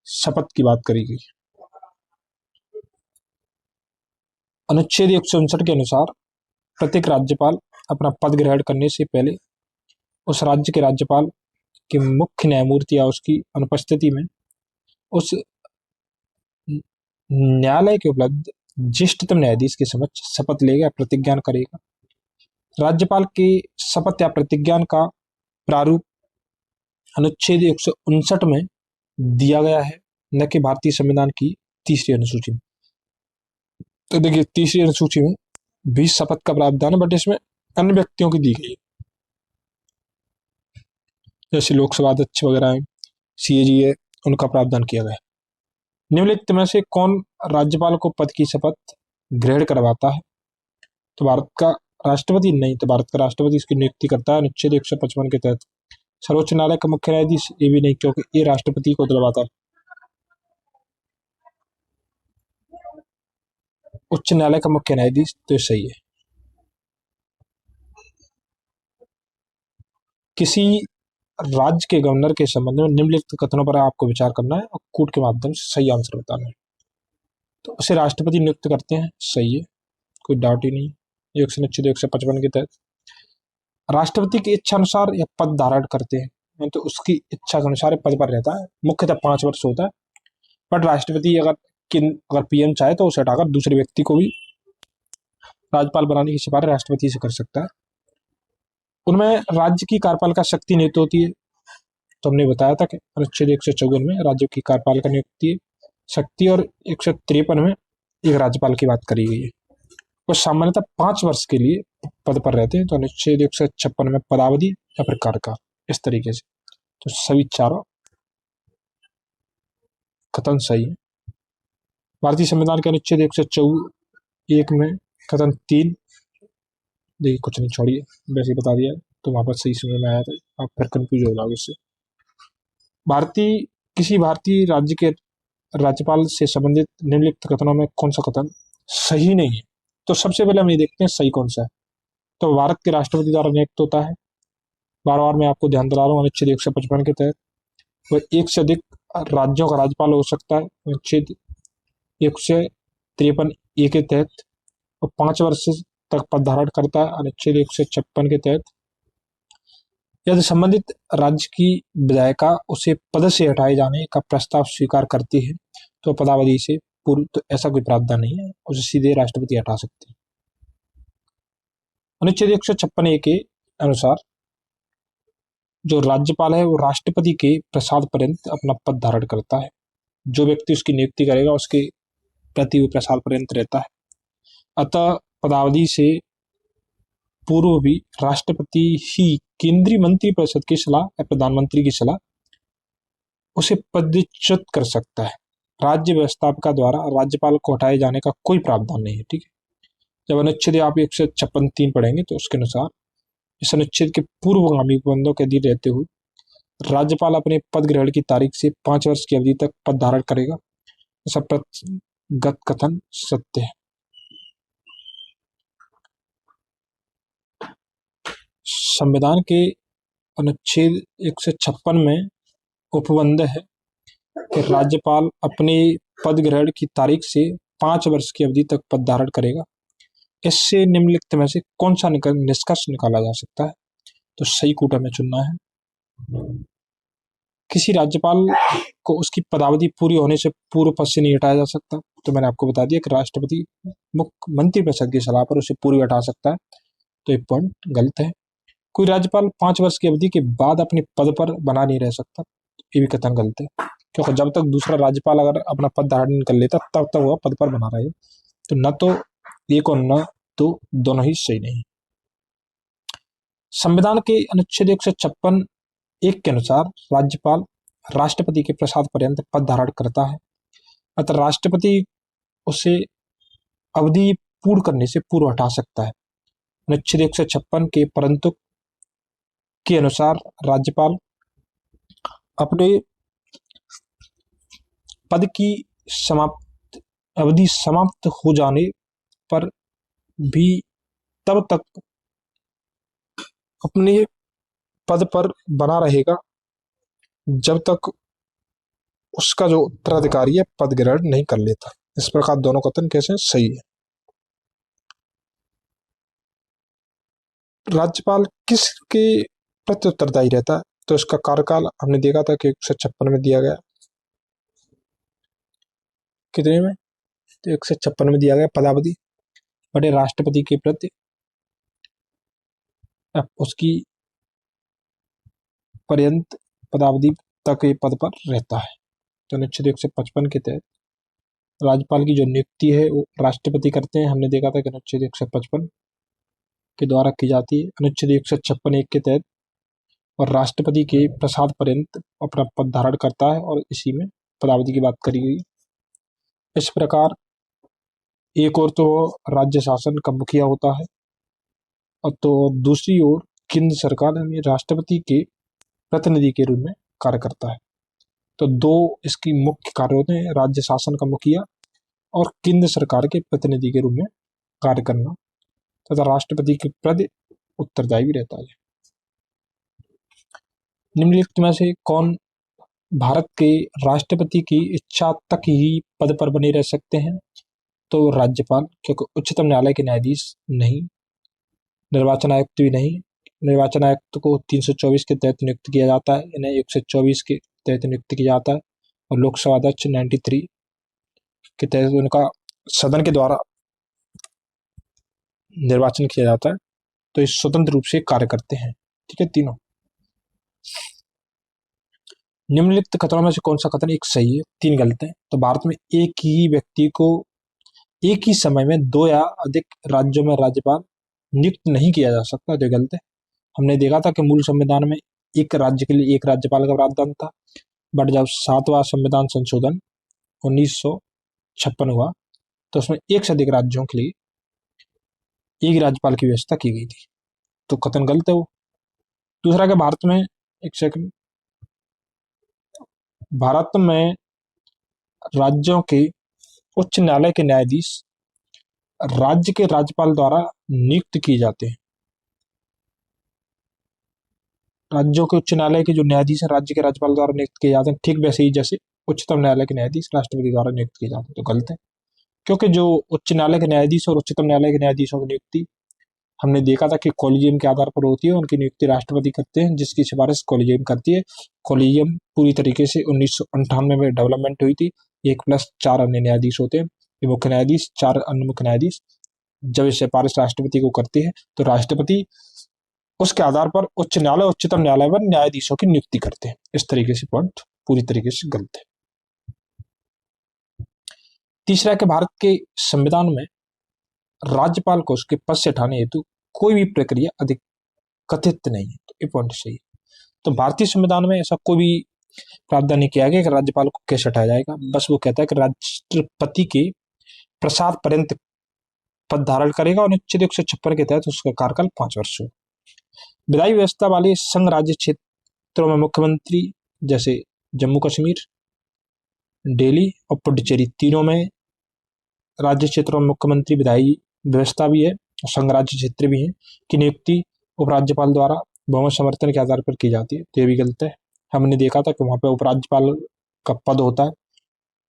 शपथ की बात करी गई। अनुच्छेद 159 के अनुसार प्रत्येक राज्यपाल अपना पद ग्रहण करने से पहले उस राज्य के राज्यपाल के मुख्य न्यायमूर्ति या उसकी अनुपस्थिति में उस न्यायालय के उपलब्ध ज्येष्ठतम न्यायाधीश के समक्ष शपथ लेगा, प्रतिज्ञा करेगा। राज्यपाल के शपथ या प्रतिज्ञा का प्रारूप अनुच्छेद 159 में दिया गया है, न कि भारतीय संविधान की तीसरी अनुसूची में। तो देखिए तीसरी अनुसूची में भी शपथ का प्रावधान है, बट इसमें अन्य व्यक्तियों की दी गई है, जैसे लोकसभा अध्यक्ष वगैरह है, सीएजी है, उनका प्रावधान किया गया है। निम्नलिखित में से कौन राज्यपाल को पद की शपथ ग्रहण करवाता है? तो भारत का राष्ट्रपति नहीं, तो भारत का राष्ट्रपति इसकी नियुक्ति करता है अनुच्छेद 155 के तहत। सर्वोच्च न्यायालय का मुख्य न्यायाधीश ये भी नहीं, क्योंकि ये राष्ट्रपति को दिलवाता है। उच्च न्यायालय का मुख्य न्यायाधीश, तो सही है। किसी राज्य के गवर्नर के संबंध में निम्नलिखित कथनों पर आपको विचार करना है और कूट के माध्यम से सही आंसर बताना है। तो उसे राष्ट्रपति नियुक्त करते हैं, सही है, कोई डाउट ही नहीं। 155 के तहत राष्ट्रपति की इच्छा अनुसार यह पद धारण करते हैं, तो उसकी इच्छा के अनुसार पद पर रहता है। मुख्यतः 5 वर्ष होता है, बट राष्ट्रपति अगर पीएम चाहे तो उसे हटाकर दूसरे व्यक्ति को भी राज्यपाल बनाने की सिफारिश राष्ट्रपति से कर सकता है। उनमें राज्य की कार्यपालिका शक्ति नियुक्त होती है, तो हमने बताया था कि अनुच्छेद 154 में राज्य की कार्यपालिका नियुक्ति शक्ति और 153 में एक राज्यपाल की बात करी गई है। वो सामान्यतः 5 वर्ष के लिए पद पर रहते हैं, तो अनुच्छेद 156 में पदावधि या फिर कार्यकाल, इस तरीके से। तो सभी चारों कथन सही है। भारतीय संविधान के अनुच्छेद 104 में कथन 3, देखिए कुछ नहीं, छोड़िए, वैसे ही बता दिया, तो वहां पर सही समझ में आया था, आप फिर कंफ्यूज हो जाओगे इससे। किसी भारतीय राज्य के राज्यपाल से संबंधित निम्नलिखित कथनों में कौन सा कथन सही नहीं है? तो सबसे पहले हम ये देखते हैं सही कौन सा है। तो भारत के राष्ट्रपति द्वारा नियुक्त होता है, बार बार मैं आपको ध्यान दिला रहा हूँ, अनुच्छेद 155 के तहत। वह एक से अधिक राज्यों का राज्यपाल हो सकता है, अनुच्छेद 153 के तहत, और 5 वर्ष तक पद धारण करता है, अनुच्छेद 156 के तहत। यदि संबंधित राज्य की विधायिका उसे पद से हटाए जाने का प्रस्ताव स्वीकार करती है, तो पदावधि से पूर्व, तो ऐसा कोई प्रावधान नहीं है, उसे सीधे राष्ट्रपति हटा सकते हैं। अनुच्छेद 156 के अनुसार जो राज्यपाल है वो राष्ट्रपति के प्रसाद पर्यंत अपना पद धारण करता है। जो व्यक्ति उसकी नियुक्ति करेगा उसके प्रति वो प्रसाद पर्यंत रहता है। अतः पदावधि से पूर्व भी राष्ट्रपति ही केंद्रीय मंत्रिपरिषद की सलाह या प्रधानमंत्री की सलाह उसे पदच्युत कर सकता है। राज्य व्यवस्थापिका द्वारा राज्यपाल को हटाए जाने का कोई प्रावधान नहीं है, ठीक है। जब अनुच्छेद आप 156(3) पढ़ेंगे तो उसके अनुसार इस अनुच्छेद के पूर्वगामी उपबंधों के अधीन रहते हुए राज्यपाल अपने पद ग्रहण की तारीख से 5 वर्ष की अवधि तक पद धारण करेगा। ऐसा प्रगत कथन सत्य है। संविधान के अनुच्छेद 156 में उपबंध है कि राज्यपाल अपने पद ग्रहण की तारीख से 5 वर्ष की अवधि तक पद धारण करेगा। इससे निम्नलिखित में से कौन सा निष्कर्ष निकाला जा सकता है? तो सही कूटा में चुनना है। किसी राज्यपाल को उसकी पदावधि पूरी होने से पूर्व पद से नहीं हटाया जा सकता। तो मैंने आपको बता दिया कि राष्ट्रपति मंत्रिपरिषद की सलाह पर उसे पूर्व हटा सकता है, तो ये पॉइंट गलत है। कोई राज्यपाल 5 वर्ष की अवधि के बाद अपने पद पर बना नहीं रह सकता, ये भी कथन गलत है, क्योंकि जब तक दूसरा राज्यपाल अगर अपना पद धारण कर लेता तब तक वह पद पर बना रहे। तो न तो एक और न तो दोनों ही सही नहीं। संविधान के अनुच्छेद 156(1) के अनुसार राज्यपाल राष्ट्रपति के प्रसाद पर्यंत पद धारण करता है। अतः राष्ट्रपति उसे अवधि पूर्ण करने से पूर्व हटा सकता है। अनुच्छेद 156 के परंतु के अनुसार राज्यपाल अपने पद की अवधि समाप्त हो जाने पर भी तब तक अपने पद पर बना रहेगा जब तक उसका जो उत्तराधिकारी है पद ग्रहण नहीं कर लेता। इस प्रकार दोनों कथन कैसे सही है। राज्यपाल किसके प्रति उत्तरदायी रहता है? तो इसका कार्यकाल हमने देखा था कि 156 में दिया गया। कितने में? तो 156 में दिया गया पदावधि बड़े राष्ट्रपति के प्रति उसकी पर्यंत पदावधि तक ये पद पर रहता है। तो अनुच्छेद 155 के तहत राज्यपाल की जो नियुक्ति है वो राष्ट्रपति करते हैं। हमने देखा था कि अनुच्छेद 155 के द्वारा की जाती है। अनुच्छेद 156 के तहत और राष्ट्रपति के प्रसाद पर्यंत अपना पद धारण करता है और इसी में पदावधि की बात करी गई। इस प्रकार एक और तो राज्य शासन का मुखिया होता है और तो दूसरी ओर केंद्र सरकार यानी राष्ट्रपति के प्रतिनिधि के रूप में कार्य करता है। तो दो इसकी मुख्य कार्य होते हैं, राज्य शासन का मुखिया और केंद्र सरकार के प्रतिनिधि के रूप में कार्य करना तथा राष्ट्रपति के प्रति उत्तरदायी भी रहता है। निम्नलिखित में से कौन भारत के राष्ट्रपति की इच्छा तक ही पद पर बने रह सकते हैं? तो राज्यपाल, क्योंकि उच्चतम न्यायालय के न्यायाधीश नहीं, निर्वाचन आयुक्त भी नहीं। निर्वाचन आयुक्त को 324 के तहत नियुक्त किया जाता है, इन्हें 124 के तहत नियुक्त किया जाता है और लोकसभा अध्यक्ष 93 के तहत उनका सदन के द्वारा निर्वाचन किया जाता है। तो इस स्वतंत्र रूप से कार्य करते हैं। ठीक है, तीनों। निम्नलिखित कथनों में से कौन सा कथन एक सही है, तीन गलत है? तो भारत में एक ही व्यक्ति को एक ही समय में दो या अधिक राज्यों में राज्यपाल नियुक्त नहीं किया जा सकता, जो गलत है। हमने देखा था कि मूल संविधान में एक राज्य के लिए एक राज्यपाल का प्रावधान था, बट जब 7वां संविधान संशोधन 1956 हुआ तो उसमें एक से अधिक राज्यों के लिए एक राज्यपाल की व्यवस्था की गई थी। तो कथन गलत है वो। दूसरा कि भारत में, एक सेकंड, भारत में राज्यों के उच्च न्यायालय के न्यायाधीश राज्य के राज्यपाल द्वारा नियुक्त किए जाते हैं। राज्यों के उच्च न्यायालय के जो न्यायाधीश हैं राज्य के राज्यपाल द्वारा नियुक्त किए जाते हैं, ठीक वैसे ही जैसे उच्चतम न्यायालय के न्यायाधीश राष्ट्रपति द्वारा नियुक्त किए जाते हैं। तो गलत है, क्योंकि जो उच्च न्यायालय के न्यायाधीश और उच्चतम न्यायालय के न्यायाधीशों की नियुक्ति हमने देखा था कि कॉलेजियम के आधार पर होती है, उनकी नियुक्ति राष्ट्रपति करते हैं, जिसकी सिफारिश कॉलेजियम करती है। कॉलेजियम पूरी तरीके से 1998 में डेवलपमेंट हुई थी। 1+4 अन्य न्यायाधीश होते हैं, ये मुख्य न्यायाधीश, 4 अन्य मुख्य न्यायाधीश। जब ये सिफारिश राष्ट्रपति को करती है तो राष्ट्रपति उसके आधार पर उच्च न्यायालय उच्चतम न्यायालय पर न्यायाधीशों की नियुक्ति करते हैं। इस तरीके से पॉइंट पूरी तरीके से गलत है। तीसरा कि भारत के संविधान में राज्यपाल को उसके पद से हटाने हेतु कोई भी प्रक्रिया अधिक कथित नहीं है, तो ये पॉइंट सही है। तो भारतीय संविधान में ऐसा कोई भी प्रावधान नहीं किया गया कि राज्यपाल को कैसे हटाया जाएगा। बस वो कहता है कि राष्ट्रपति के प्रसाद पर्यंत पद धारण करेगा और अनुच्छेद 156 के तहत उसका कार्यकाल 5 वर्ष हो। विधायी व्यवस्था वाले संघ राज्य क्षेत्रों में मुख्यमंत्री, जैसे जम्मू कश्मीर, दिल्ली और पुडुचेरी, तीनों में राज्य क्षेत्रों में मुख्यमंत्री विधायी व्यवस्था भी है और संघ राज्य क्षेत्र भी है कि नियुक्ति उपराज्यपाल द्वारा बहुमत समर्थन के आधार पर की जाती है। तो ये भी गलत है। हमने देखा था कि वहां पर उपराज्यपाल का पद होता है,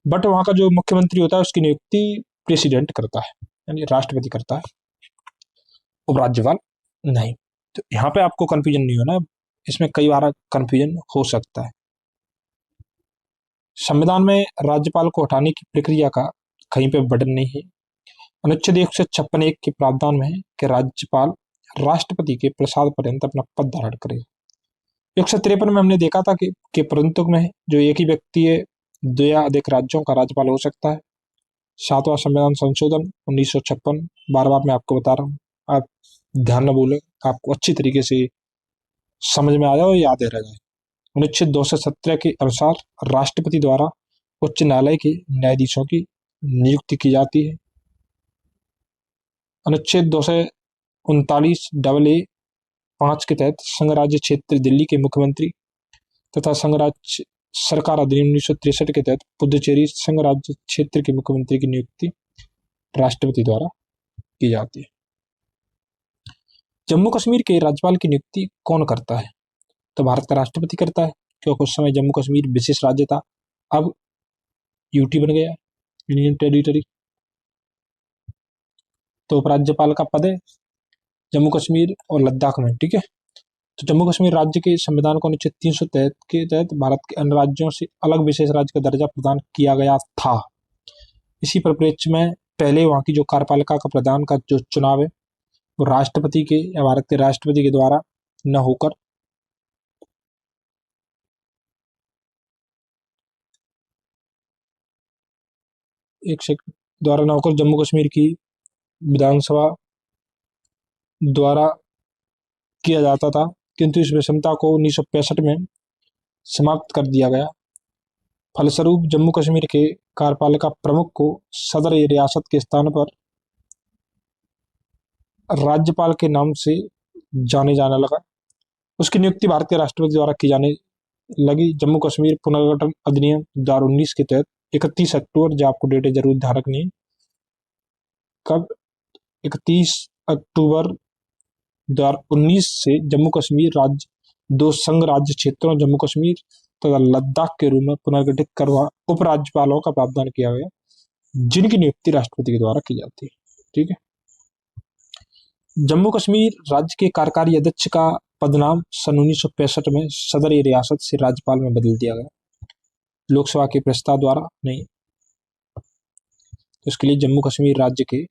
बट वहां का जो मुख्यमंत्री होता है उसकी नियुक्ति प्रेसिडेंट करता है, यानी राष्ट्रपति करता है, उपराज्यपाल नहीं। तो यहाँ पे आपको कंफ्यूजन नहीं होना, इसमें कई बार कंफ्यूजन हो सकता है। संविधान में राज्यपाल को हटाने की प्रक्रिया का कहीं पे वर्णन नहीं है। अनुच्छेद 156 के प्रावधान में है कि राज्यपाल राष्ट्रपति के प्रसाद पर्यंत अपना पद धारण करेगा। 153 में हमने देखा था कि परंतु में जो एक ही व्यक्ति है दो या अधिक राज्यों का राज्यपाल हो सकता है। 7वां संविधान संशोधन 1956, बार बार मैं आपको बता रहा हूँ, आप ध्यान न भूलें, आपको अच्छी तरीके से समझ में आ जाए और याद रह जाए। अनुच्छेद 217 के अनुसार राष्ट्रपति द्वारा उच्च न्यायालय के न्यायाधीशों की नियुक्ति की जाती है। अनुच्छेद 239 AA5 के तहत संघ राज्य क्षेत्र दिल्ली के मुख्यमंत्री तथा संघ राज्य सरकार अधिनियम 1963 के तहत पुडुचेरी संघ राज्य क्षेत्र के मुख्यमंत्री की नियुक्ति राष्ट्रपति द्वारा की जाती है। जम्मू कश्मीर के राज्यपाल की नियुक्ति कौन करता है? तो भारत का राष्ट्रपति करता है, क्योंकि उस समय जम्मू कश्मीर विशेष राज्य था, अब यूटी बन गया, यूनियन टेरिटरी। तो उपराज्यपाल का पद है जम्मू कश्मीर और लद्दाख में। ठीक है, तो जम्मू कश्मीर राज्य के संविधान को अनुच्छेद 300 के तहत भारत के अन्य राज्यों से अलग विशेष राज्य का दर्जा प्रदान किया गया था। इसी परिप्रेक्ष्य में पहले वहाँ की जो कार्यपालिका का प्रधान का जो चुनाव है वो राष्ट्रपति के या भारत के राष्ट्रपति के द्वारा न होकर एक सेकंड, द्वारा न होकर जम्मू कश्मीर की विधानसभा द्वारा किया जाता था, किंतु इस विषमता को 1965 में समाप्त कर दिया गया। फलस्वरूप जम्मू कश्मीर के कार्यपालिका प्रमुख को सदर रियासत के स्थान पर राज्यपाल के नाम से जाने जाने लगा। उसकी नियुक्ति भारतीय राष्ट्रपति द्वारा की जाने लगी। जम्मू कश्मीर पुनर्गठन अधिनियम 2019 के तहत 31 अक्टूबर, जो आपको डेट जरूर ध्यान रखनी है, कब 31 अक्टूबर 2019 से जम्मू कश्मीर राज्य 2 संघ राज्य क्षेत्रों जम्मू कश्मीर तथा लद्दाख के रूप में पुनर्गठित करवा उपराज्यपालों का प्रावधान किया गया, जिनकी नियुक्ति राष्ट्रपति के द्वारा की जाती है। ठीक है। जम्मू कश्मीर राज्य के कार्यकारी अध्यक्ष का पदनाम सन 1965 में सदर रियासत से राज्यपाल में बदल दिया गया, लोकसभा के प्रस्ताव द्वारा नहीं। तो इसके लिए जम्मू कश्मीर राज्य के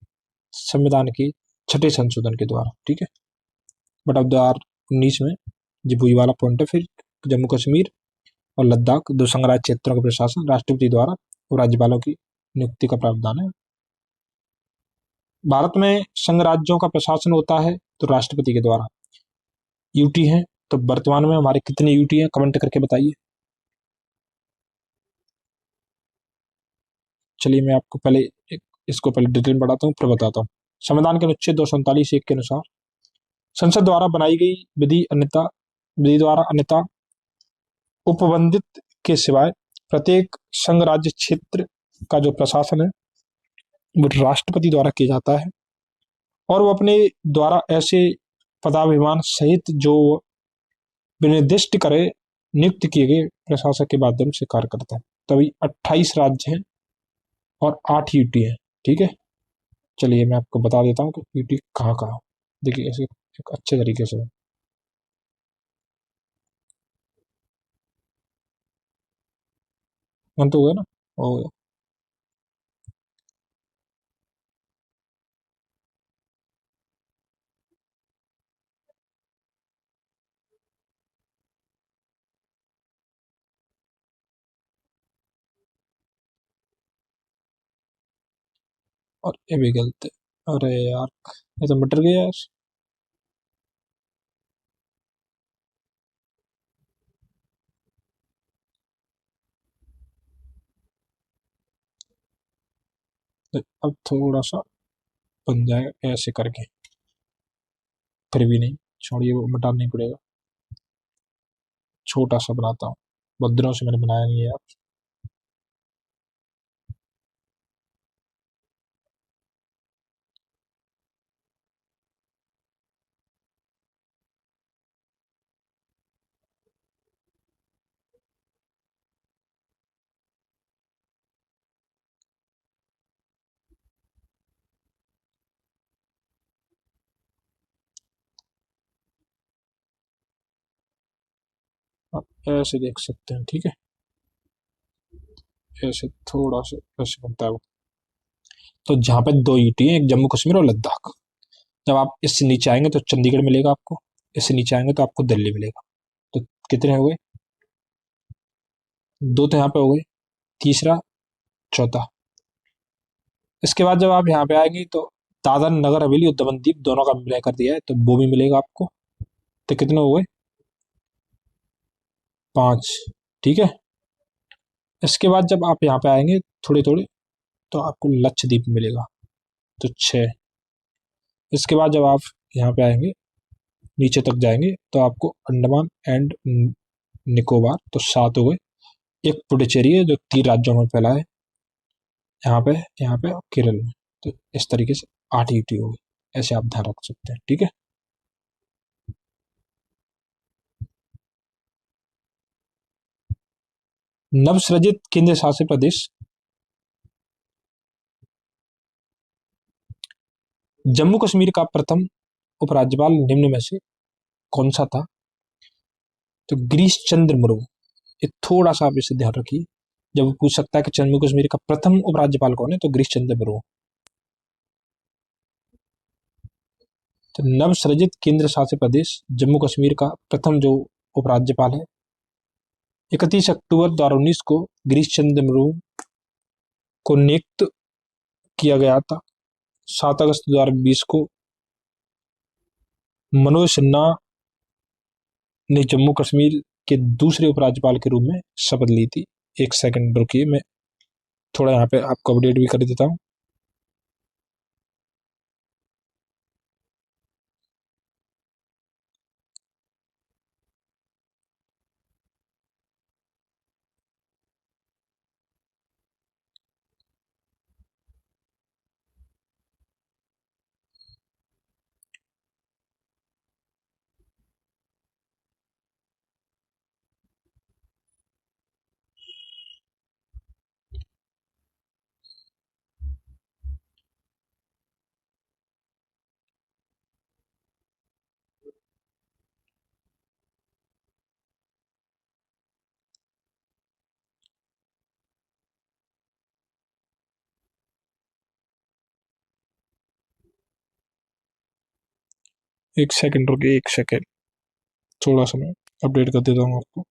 संविधान के 6ठे संशोधन के द्वारा। ठीक है। बट अब 2019 में जो वही वाला पॉइंट है, फिर जम्मू कश्मीर और लद्दाख 2 संघ राज्य क्षेत्रों का प्रशासन राष्ट्रपति द्वारा और राज्यपालों की नियुक्ति का प्रावधान है। भारत में संघ राज्यों का प्रशासन होता है तो राष्ट्रपति के द्वारा। यूटी है तो वर्तमान में हमारे कितने यूटी हैं, कमेंट करके बताइए। चलिए मैं आपको पहले इसको पहले डिटेल में बताता हूँ, फिर बताता हूँ। संविधान के अनुच्छेद 239(1) के अनुसार संसद द्वारा बनाई गई विधि द्वारा अन्यथा उपबंधित के सिवाय प्रत्येक संघ राज्य क्षेत्र का जो प्रशासन है वो राष्ट्रपति द्वारा किया जाता है, और वो अपने द्वारा ऐसे पदाभिमान सहित जो विनिर्दिष्ट करे नियुक्त किए गए प्रशासक के माध्यम से कार्य करता है। तभी 28 राज्य हैं और 8 यूटी है। ठीक है। चलिए मैं आपको बता देता हूँ कि यूटी कहाँ कहाँ। देखिए ऐसे एक अच्छे तरीके से मन तो हुआ ना, हो गया। और ये भी गलत है। अरे यार ये तो मटर गया यार। अब थोड़ा सा बन जाएगा ऐसे करके, फिर भी नहीं, छोड़िए वो मिटाना नहीं पड़ेगा। छोटा सा बनाता हूँ, बहुत दिनों से मैंने बनाया नहीं है यार। आप ऐसे देख सकते हैं। ठीक है। ऐसे थोड़ा सा ऐसे बनता है वो। तो जहाँ पे 2 यूटी है, एक जम्मू कश्मीर और लद्दाख। जब आप इससे नीचे आएंगे तो चंडीगढ़ मिलेगा आपको, इससे नीचे आएंगे तो आपको दिल्ली मिलेगा। तो कितने हो गए? 2 तो यहाँ पे हो गए, तीसरा, चौथा। इसके बाद जब आप यहाँ पे आएंगे तो दादर नगर हवेली और दमन दीव दोनों का मिला कर दिया है, तो वो भी मिलेगा आपको। तो कितने हो गए? 5। ठीक है। इसके बाद जब आप यहाँ पे आएंगे थोड़े थोड़े तो आपको लक्षद्वीप मिलेगा, तो 6। इसके बाद जब आप यहाँ पे आएंगे नीचे तक जाएंगे तो आपको अंडमान एंड निकोबार, तो 7 हो गए। एक पुडुचेरी है जो 3 राज्यों में फैला है, यहाँ पे और केरल में। तो इस तरीके से 8 यूटी हो गई। ऐसे आप ध्यान रख सकते हैं। ठीक है। नवसृजित केंद्र शासित प्रदेश जम्मू कश्मीर का प्रथम उपराज्यपाल निम्न में से कौन सा था? तो गिरीश चंद्र मुर्मू। ये थोड़ा सा आप इसे ध्यान रखिए, जब वो पूछ सकता है कि जम्मू कश्मीर का प्रथम उपराज्यपाल कौन है, तो गिरीश चंद्र मुर्मू। तो नवसृजित केंद्र शासित प्रदेश जम्मू कश्मीर का प्रथम जो उपराज्यपाल है 31 अक्टूबर 2019 को गिरीश चंद्र मुर्मू को नियुक्त किया गया था। 7 अगस्त 2020 को मनोज सिन्हा ने जम्मू कश्मीर के दूसरे उपराज्यपाल के रूप में शपथ ली थी। एक सेकंड रुकिए, मैं थोड़ा यहाँ पे आपको अपडेट भी कर देता हूँ। एक सेकंड रुकिए, एक सेकंड, थोड़ा सा मैं अपडेट कर देता हूँ आपको।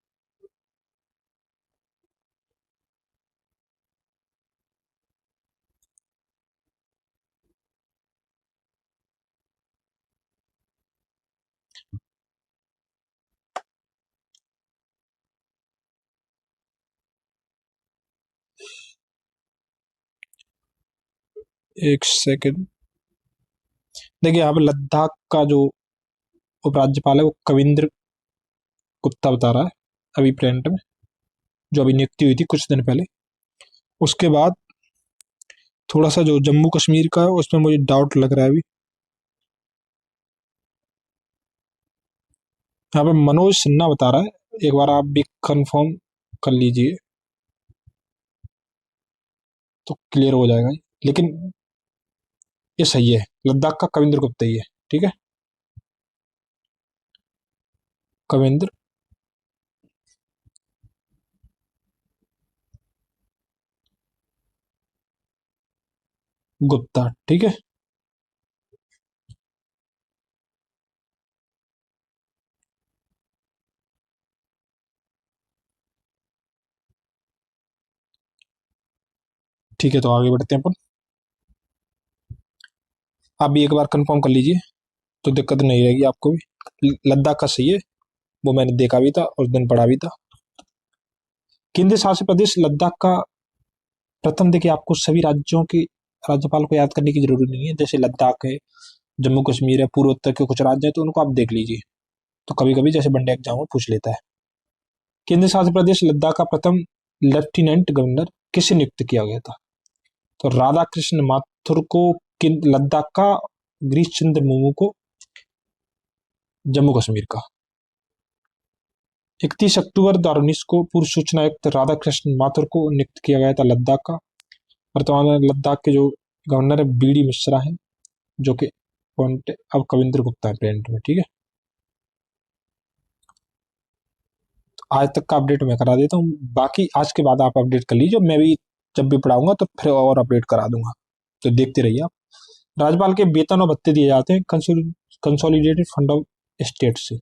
एक सेकंड, देखिए यहाँ पे लद्दाख का जो उपराज्यपाल है वो कविंद्र गुप्ता बता रहा है अभी प्रेजेंट में, जो अभी नियुक्ति हुई थी कुछ दिन पहले। उसके बाद थोड़ा सा जो जम्मू कश्मीर का है उसमें मुझे डाउट लग रहा है अभी। यहाँ पे मनोज सिन्हा बता रहा है, एक बार आप भी कंफर्म कर लीजिए तो क्लियर हो जाएगा। लेकिन ये सही है, लद्दाख का कविंद्र गुप्ता ही है, ठीक है, कविंद्र गुप्ता, ठीक है। ठीक है, तो आगे बढ़ते हैं अपन। आप भी एक बार कंफर्म कर लीजिए तो दिक्कत नहीं रहेगी आपको भी। लद्दाख का सही है, वो मैंने देखा भी था उस दिन, पढ़ा भी था। केंद्र शासित प्रदेश लद्दाख का प्रथम, देखिए आपको सभी राज्यों के राज्यपाल को याद करने की जरूरत नहीं है। जैसे लद्दाख है, जम्मू कश्मीर है, पूर्वोत्तर के कुछ राज्य हैं तो उनको आप देख लीजिए, तो कभी कभी जैसे वनडे एग्जाम में पूछ लेता है। केंद्र शासित प्रदेश लद्दाख का प्रथम लेफ्टिनेंट गवर्नर किसे नियुक्त किया गया था? तो राधा कृष्ण माथुर को लद्दाख का, गिरीश चंद्र मुर्मू को जम्मू कश्मीर का। 31 अक्टूबर 2019 को पूर्व सूचना आयुक्त राधा कृष्ण माथुर को नियुक्त किया गया था लद्दाख का। वर्तमान में लद्दाख के जो गवर्नर है बीडी मिश्रा है, जो कि पॉइंट अब कविंद्र गुप्ता है प्रेजेंट में, ठीक है। आज तक का अपडेट मैं करा देता हूँ, बाकी आज के बाद आप अपडेट कर लीजिए, मैं भी जब भी पढ़ाऊंगा तो फिर और अपडेट करा दूंगा, तो देखते रहिए आप। राज्यपाल के वेतन और भत्ते दिए जाते हैं कंसोलिडेटेड फंड ऑफ स्टेट से,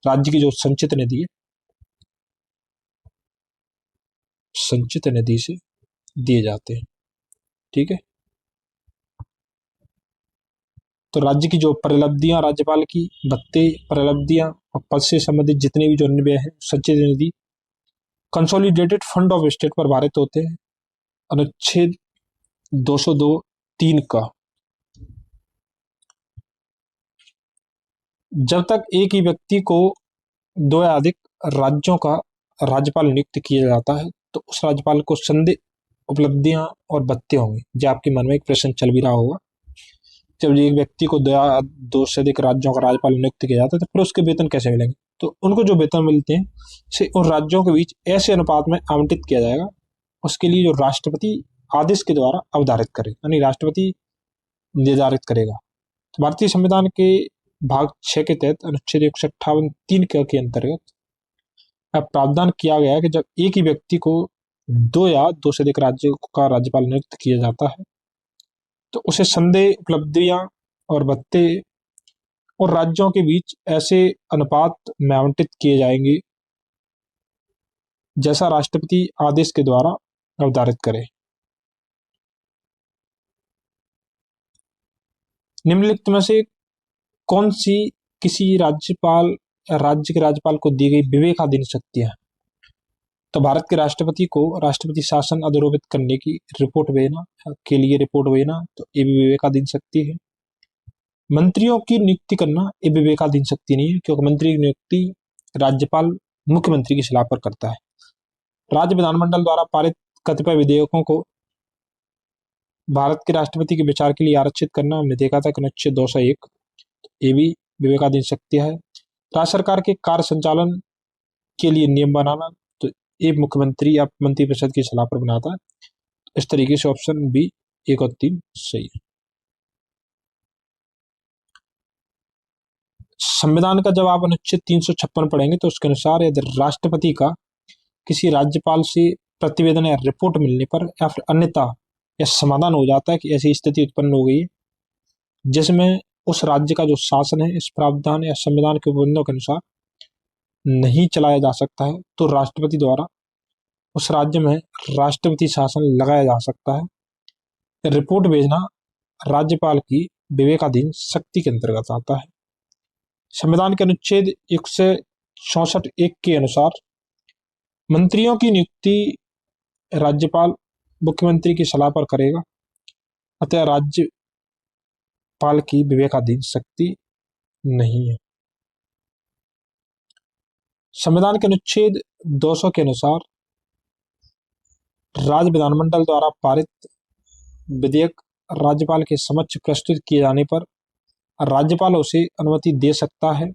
राज्य की जो संचित निधि है, संचित निधि से दिए जाते हैं, ठीक है। तो राज्य की जो परिलब्धियां, राज्यपाल की भत्ते, परिलब्धियां और पद से संबंधित जितने भी जो व्यय है संचित निधि कंसोलिडेटेड फंड ऑफ स्टेट पर भारित होते हैं। अनुच्छेद 202(3) का, जब तक एक ही व्यक्ति को दो या अधिक राज्यों का राज्यपाल नियुक्त किया जाता है तो उस राज्यपाल को संदेह उपलब्धियां और भत्ते होंगे। जो आपके मन में एक प्रश्न चल भी रहा होगा, जब एक व्यक्ति को दो से अधिक राज्यों का राज्यपाल नियुक्त किया जाता है तो फिर उसके वेतन कैसे मिलेंगे? तो उनको जो वेतन मिलते हैं से उन राज्यों के बीच ऐसे अनुपात में आवंटित किया जाएगा, उसके लिए जो राष्ट्रपति आदेश के द्वारा अवधारित करे, यानी राष्ट्रपति निर्धारित करेगा। तो भारतीय संविधान के भाग 6 के तहत अनुच्छेद 158(3) के अंतर्गत प्रावधान किया गया है कि जब एक ही व्यक्ति को दो या दो से अधिक राज्यों का राज्यपाल नियुक्त किया जाता है तो उसे संदेह उपलब्धियां और भत्ते और राज्यों के बीच ऐसे अनुपात में आवंटित किए जाएंगे जैसा राष्ट्रपति आदेश के द्वारा अवधारित करे। निम्नलिखित में से कौन सी किसी राज्य के राज्यपाल को दी गई विवेकाधीन शक्तियां? तो भारत के राष्ट्रपति को राष्ट्रपति शासन अधिरोपित करने की रिपोर्ट भेजना के लिए रिपोर्ट भेजना, तो ये भी विवेकाधीन शक्ति है। मंत्रियों की नियुक्ति करना ये विवेकाधीन शक्ति नहीं है, क्योंकि मंत्री की नियुक्ति राज्यपाल मुख्यमंत्री की सलाह पर करता है। राज्य विधानमंडल द्वारा पारित कतिपय विधेयकों को भारत के राष्ट्रपति के विचार के लिए आरक्षित करना, हमने देखा था कि अनुच्छेद 201, ये भी विवेकाधीन शक्ति है। राज्य सरकार के कार्य संचालन के लिए नियम बनाना, तो ये मुख्यमंत्री या मंत्रिपरिषद की सलाह पर बनाता है। इस तरीके से ऑप्शन बी 1 और 3 सही है। संविधान का जब आप अनुच्छेद 356 पढ़ेंगे तो उसके अनुसार यदि राष्ट्रपति का किसी राज्यपाल से प्रतिवेदन या रिपोर्ट मिलने पर या फिर अन्यथा या समाधान हो जाता है कि ऐसी स्थिति उत्पन्न हो गई है जिसमें उस राज्य का जो शासन है इस प्रावधान या संविधान के उपबंधों के अनुसार नहीं चलाया जा सकता है, तो राष्ट्रपति द्वारा उस राज्य में राष्ट्रपति शासन लगाया जा सकता है। रिपोर्ट भेजना राज्यपाल की विवेकाधीन शक्ति के अंतर्गत आता है। संविधान के अनुच्छेद 164(1) के अनुसार मंत्रियों की नियुक्ति राज्यपाल मुख्यमंत्री की सलाह पर करेगा, अतः राज्यपाल की विवेकाधीन शक्ति नहीं है। संविधान के अनुच्छेद 200 के अनुसार राज्य विधानमंडल द्वारा पारित विधेयक राज्यपाल के समक्ष प्रस्तुत किए जाने पर राज्यपाल उसे अनुमति दे सकता है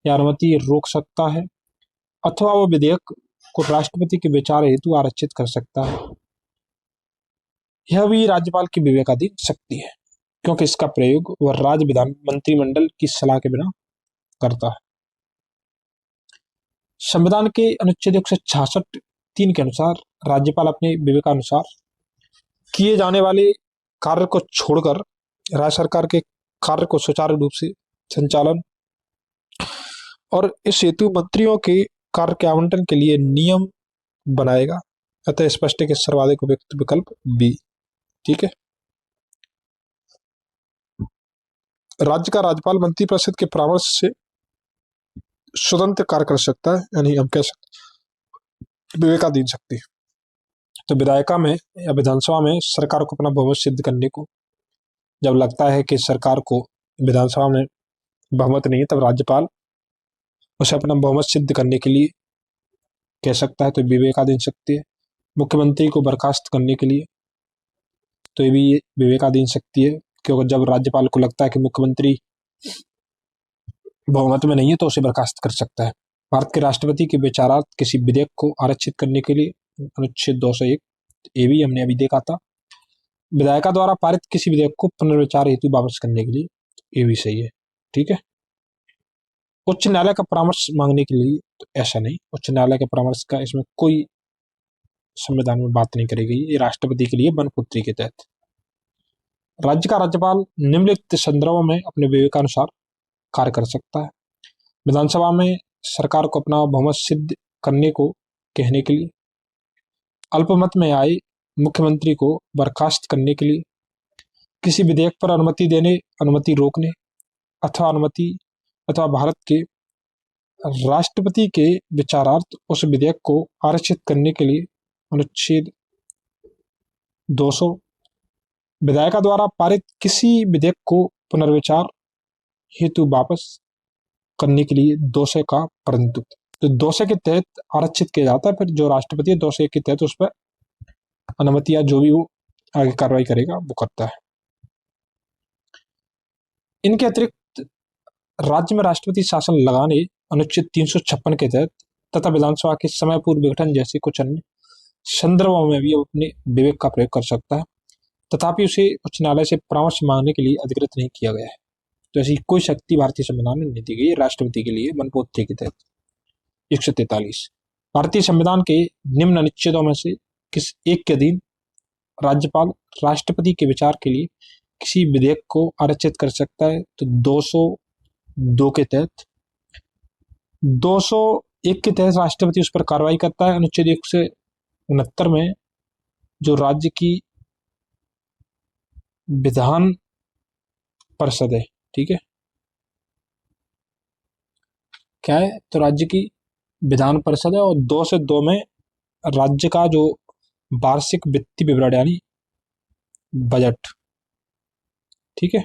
या अनुमति रोक सकता है, अथवा वो विधेयक को राष्ट्रपति के विचार हेतु आरक्षित कर सकता है। यह भी राज्यपाल की विवेकाधीन शक्ति है, क्योंकि इसका प्रयोग वह राज्य विधान मंत्रिमंडल की सलाह के बिना करता है। संविधान के अनुच्छेद 166(3) के अनुसार राज्यपाल अपने विवेकानुसार किए जाने वाले कार्य को छोड़कर राज्य सरकार के कार्य को सुचारू रूप से संचालन और इस हेतु मंत्रियों के कार्य के आवंटन के लिए नियम बनाएगा, अतः स्पष्ट है कि सर्वाधिक उपयुक्त विकल्प बी। ठीक है। राज्य का राज्यपाल मंत्रिपरिषद के परामर्श से स्वतंत्र कार्य कर सकता है, यानी हम कह सकते विवेकाधीन शक्ति। तो विधायिका में या विधानसभा में सरकार को अपना बहुमत सिद्ध करने को जब लगता है कि सरकार को विधानसभा में बहुमत नहीं है, तब राज्यपाल उसे अपना बहुमत सिद्ध करने के लिए कह सकता है, तो विवेकाधीन शक्ति है। मुख्यमंत्री को बर्खास्त करने के लिए, तो ये भी विवेकाधीन शक्ति है, क्योंकि जब राज्यपाल को लगता है कि मुख्यमंत्री बहुमत में नहीं है तो उसे बर्खास्त कर सकता है। भारत के राष्ट्रपति के विचारार्थ किसी विधेयक को आरक्षित करने के लिए अनुच्छेद 201, ये भी हमने अभी देखा था। विधायिका द्वारा पारित किसी विधेयक को पुनर्विचार हेतु वापस करने के लिए, ये भी सही है। ठीक है। उच्च न्यायालय का परामर्श मांगने के लिए, तो ऐसा नहीं, उच्च न्यायालय के परामर्श का इसमें कोई संविधान में बात नहीं करी गई। ये राष्ट्रपति के लिए बनपुत्री के तहत। राज्य का राज्यपाल निम्नलिखित संदर्भों में अपने विवेकानुसार कार्य कर सकता है। विधानसभा में सरकार को अपना बहुमत सिद्ध करने को कहने के लिए, अल्पमत में आए मुख्यमंत्री को बर्खास्त करने के लिए, किसी विधेयक पर अनुमति देने, अनुमति रोकने अथवा भारत के राष्ट्रपति के विचारार्थ उस विधेयक को आरक्षित करने के लिए अनुच्छेद 200, विधायिका द्वारा पारित किसी विधेयक को पुनर्विचार हेतु वापस करने के लिए 200 का परंतु, तो 200 के तहत आरक्षित किया जाता है। फिर जो राष्ट्रपति है 200 के तहत उस पर अनुमति या जो भी वो आगे कार्रवाई करेगा वो करता है। इनके अतिरिक्त राज्य में राष्ट्रपति शासन लगाने अनुच्छेद 356 के तहत तथा विधानसभा के समय पूर्व विघटन जैसे कुछ अन्य संदर्भों में भी अपने विवेक का प्रयोग कर सकता है, तथापि उसे उच्च न्यायालय से परामर्श मांगने के लिए अधिकृत नहीं किया गया है। तो ऐसी कोई शक्ति भारतीय संविधान में नहीं दी गई राष्ट्रपति के लिए बनपोत्री के तहत। 143 भारतीय संविधान के निम्न अनुच्छेदों में से किस एक के अधीन राज्यपाल राष्ट्रपति के विचार के लिए किसी विधेयक को आरक्षित कर सकता है? तो 202 के तहत। 201 के तहत राष्ट्रपति उस पर कार्रवाई करता है। अनुच्छेद 169 में जो राज्य की विधान परिषद है। ठीक है, क्या है, तो राज्य की विधान परिषद है, और 2 में राज्य का जो वार्षिक वित्तीय विवरण यानी बजट। ठीक है,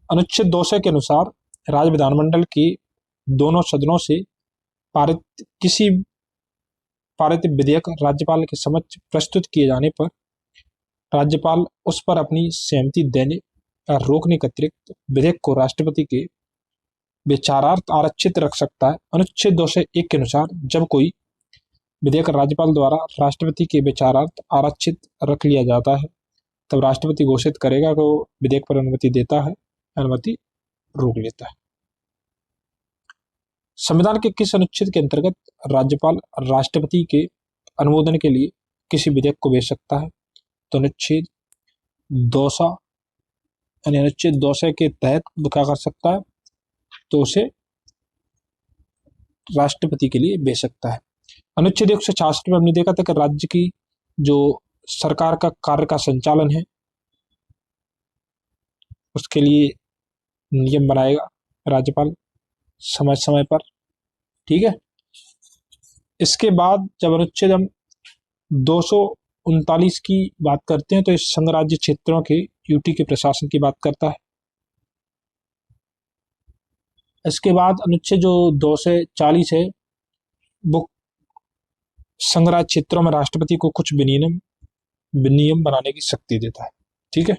अनुच्छेद 200 के अनुसार राज्य विधानमंडल की दोनों सदनों से किसी पारित विधेयक राज्यपाल के समक्ष प्रस्तुत किए जाने पर राज्यपाल उस पर अपनी सहमति देने या रोकने के अतिरिक्त विधेयक को राष्ट्रपति के विचारार्थ आरक्षित रख सकता है। अनुच्छेद 201 के अनुसार जब कोई विधेयक राज्यपाल द्वारा राष्ट्रपति के विचारार्थ आरक्षित रख लिया जाता है, तब राष्ट्रपति घोषित करेगा कि वो विधेयक पर अनुमति देता है, अनुमति रोक लेता है। संविधान के किस अनुच्छेद के अंतर्गत राज्यपाल राष्ट्रपति के अनुमोदन के लिए किसी विधेयक को भेज सकता है? तो अनुच्छेद 200 यानी अनुच्छेद 200 के तहत वो क्या कर सकता है, तो उसे राष्ट्रपति के लिए भेज सकता है। अनुच्छेद 166 में हमने देखा था कि राज्य की जो सरकार का कार्य का संचालन है उसके लिए नियम बनाएगा राज्यपाल समय समय पर। ठीक है, इसके बाद जब अनुच्छेद हम 239 की बात करते हैं तो इस संघ राज्य क्षेत्रों के यूटी के प्रशासन की बात करता है। इसके बाद अनुच्छेद जो 240 है वो संघ राज्य क्षेत्रों में राष्ट्रपति को कुछ विनियम बनाने की शक्ति देता है। ठीक है,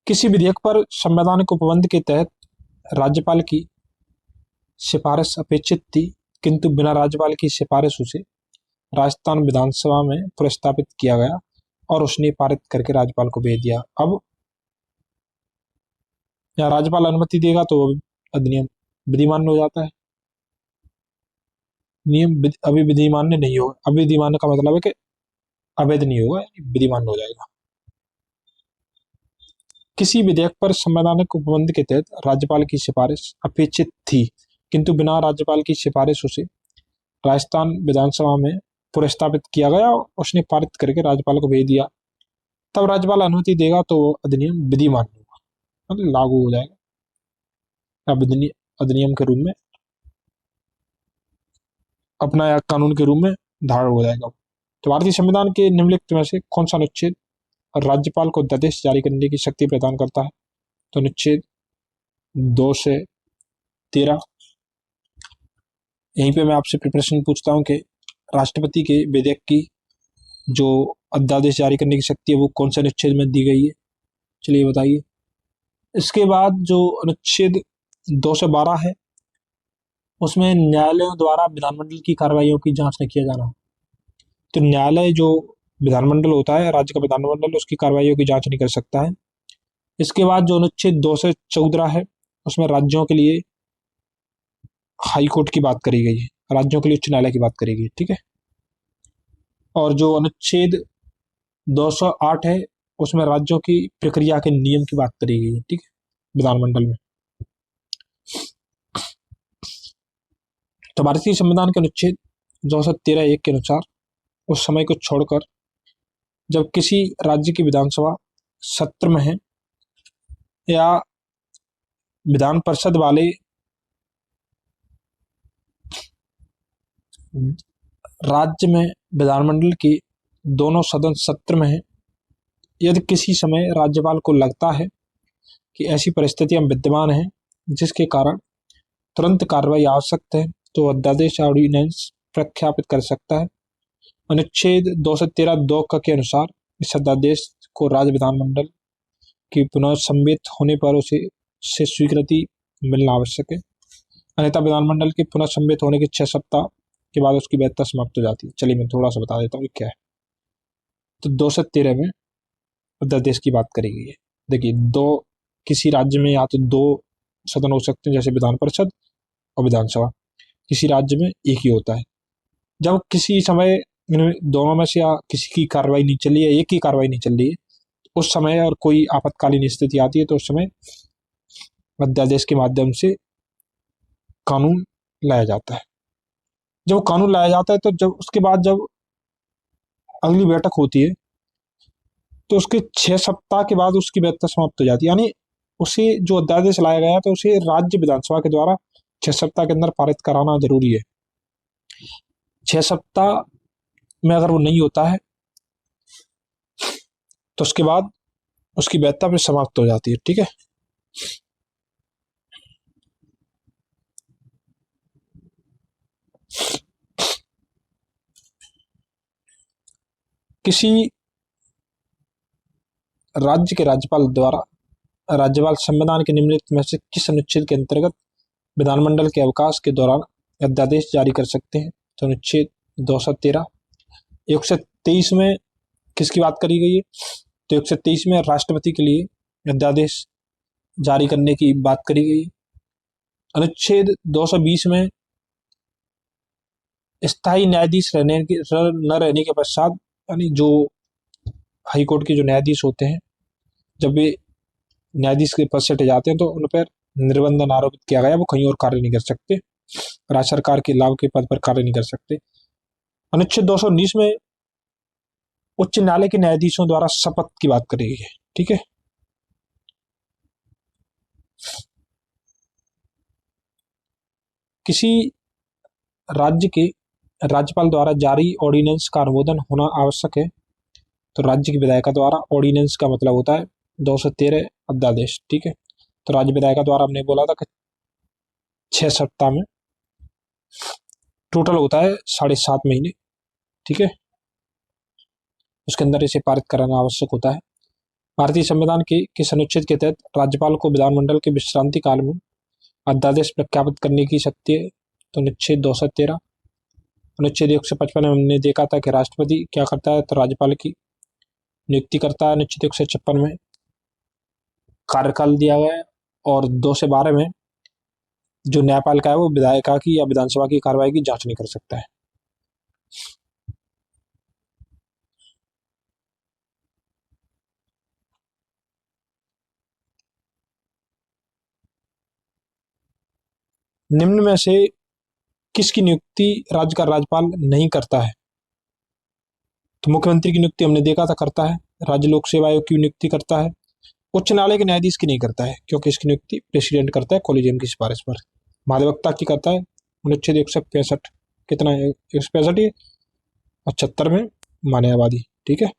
किसी विधेयक पर संवैधानिक उपबंध के तहत राज्यपाल की सिफारिश अपेक्षित थी, किंतु बिना राज्यपाल की सिफारिश उसे राजस्थान विधानसभा में प्रस्तावित किया गया और उसने पारित करके राज्यपाल को भेज दिया। अब या राज्यपाल अनुमति देगा तो अधिनियम विधिमान्य हो जाता है। नियम अभी विधिमान्य नहीं होगा, अभी विधिमान्य का मतलब है कि अवैध नहीं होगा, विधिमान्य हो जाएगा। किसी विधेयक पर संवैधानिक उपबंध के तहत राज्यपाल की सिफारिश अपेक्षित थी, किंतु बिना राज्यपाल की सिफारिश उसे राजस्थान विधानसभा में प्रस्तावित किया गया और उसने पारित करके राज्यपाल को भेज दिया, तब राज्यपाल अनुमति देगा तो अधिनियम विधिमान्य होगा, मतलब लागू हो जाएगा, अधिनियम के रूप में अपना या कानून के रूप में धारण हो जाएगा। तो भारतीय संविधान के निम्नलिखित में से कौन सा अनुच्छेद राज्यपाल को अध्यादेश जारी करने की शक्ति प्रदान करता है? तो अनुच्छेद 2 से 13। यहीं पे मैं आपसे प्रिपरेशन पूछता हूँ कि राष्ट्रपति के विधेयक की जो अध्यादेश जारी करने की शक्ति है वो कौन से अनुच्छेद में दी गई है, चलिए बताइए। इसके बाद जो अनुच्छेद 2 से 12 है उसमें न्यायालयों द्वारा विधानमंडल की कार्रवाइयों की जांच न किया जाना। तो न्यायालय जो विधानमंडल होता है, राज्य का विधानमंडल, उसकी कार्रवाइयों की जांच नहीं कर सकता है। इसके बाद जो अनुच्छेद 2 से 14 है उसमें राज्यों के लिए हाई कोर्ट की बात करी गई है, राज्यों के लिए उच्च न्यायालय की बात करी गई। ठीक है, और जो अनुच्छेद 208 है उसमें राज्यों की प्रक्रिया के नियम की बात करी गई है। ठीक है, विधानमंडल में। तो भारतीय संविधान के अनुच्छेद 213(1) के अनुसार उस समय को छोड़कर जब किसी राज्य की विधानसभा सत्र में है या विधान परिषद वाले राज्य में विधानमंडल के दोनों सदन सत्र में है, यदि किसी समय राज्यपाल को लगता है कि ऐसी परिस्थितियां विद्यमान हैं जिसके कारण तुरंत कार्रवाई आवश्यक है तो अध्यादेश ऑर्डिनेंस प्रख्यापित कर सकता है। अनुच्छेद 213(2) के अनुसार इस अध्यादेश को राज्य विधानमंडल की पुनः संबित होने पर उसे से स्वीकृति मिलना आवश्यक है, अन्यथा विधानमंडल के पुनः संबित होने के 6 सप्ताह के बाद उसकी वैधता समाप्त हो जाती है। चलिए मैं थोड़ा सा बता देता हूँ क्या है। तो 213 में अध्यादेश की बात करी गई है। देखिए, किसी राज्य में या तो 2 सदन हो सकते हैं जैसे विधान परिषद और विधानसभा, किसी राज्य में एक ही होता है। जब किसी समय दोनों में से या किसी की कार्रवाई नहीं चल रही है, एक ही कार्रवाई नहीं चल रही है, उस समय और कोई आपातकालीन स्थिति आती है तो उस समय अध्यादेश के माध्यम से कानून लाया जाता है। जब कानून लाया जाता है तो जब उसके बाद जब अगली बैठक होती है तो उसके 6 सप्ताह के बाद उसकी वैधता समाप्त हो जाती है। यानी उसे जो अध्यादेश लाया गया तो उसे राज्य विधानसभा के द्वारा 6 सप्ताह के अंदर पारित कराना जरूरी है। 6 सप्ताह में अगर वो नहीं होता है तो उसके बाद उसकी वैधता भी समाप्त हो जाती है। ठीक है, किसी राज्य के राज्यपाल द्वारा राज्यपाल संविधान के निम्नलिखित में से किस अनुच्छेद के अंतर्गत विधानमंडल के अवकाश के दौरान अध्यादेश जारी कर सकते हैं? तो अनुच्छेद 213। 123 में किसकी बात करी गई है? तो 123 में राष्ट्रपति के लिए अध्यादेश जारी करने की बात करी गई है। अनुच्छेद 220 में स्थायी न्यायाधीश न रहने के पश्चात, यानी जो हाईकोर्ट के जो न्यायाधीश होते हैं, जब वे न्यायाधीश के पद से हटे जाते हैं तो उन पर निर्बंधन आरोपित किया गया, वो कहीं और कार्य नहीं कर सकते, राज्य सरकार के लाभ के पद पर कार्य नहीं कर सकते। अनुच्छेद 219 में उच्च न्यायालय के न्यायाधीशों द्वारा शपथ की बात करी गई है। ठीक है, किसी राज्य के राज्यपाल द्वारा जारी ऑर्डिनेंस का अनुमोदन होना आवश्यक है? तो राज्य की विधायिका द्वारा। ऑर्डिनेंस का मतलब होता है 213 अध्यादेश। ठीक है, तो राज्य विधायिका द्वारा हमने बोला था कि 6 सप्ताह में टोटल होता है 7.5 महीने। ठीक है, उसके अंदर इसे पारित कराना आवश्यक होता है। भारतीय संविधान के किस अनुच्छेद के तहत राज्यपाल को विधानमंडल के विश्रांति काल में अध्यादेश प्रख्यापित करने की शक्ति है? तो अनुच्छेद 213। अनुच्छेद 155 में हमने देखा था कि राष्ट्रपति क्या करता है? तो राज्यपाल की नियुक्ति करता है। अनुच्छेद 156 में कार्यकाल दिया गया है, और 2 से 12 में जो न्यायपालिका है वो विधायिका की या विधानसभा की कार्रवाई की जांच नहीं कर सकता है। निम्न में से किसकी नियुक्ति राज्य का राज्यपाल नहीं करता है? तो मुख्यमंत्री की नियुक्ति हमने देखा था करता है, राज्य लोक सेवा आयोग की नियुक्ति करता है, उच्च न्यायालय के न्यायाधीश की नहीं करता है क्योंकि इसकी नियुक्ति प्रेसिडेंट करता है कॉलेजियम की सिफारिश पर। महाधिवक्ता की करता है अनुच्छेद 165। कितना है? 165 है, और 76 में मान्यवादी। ठीक है,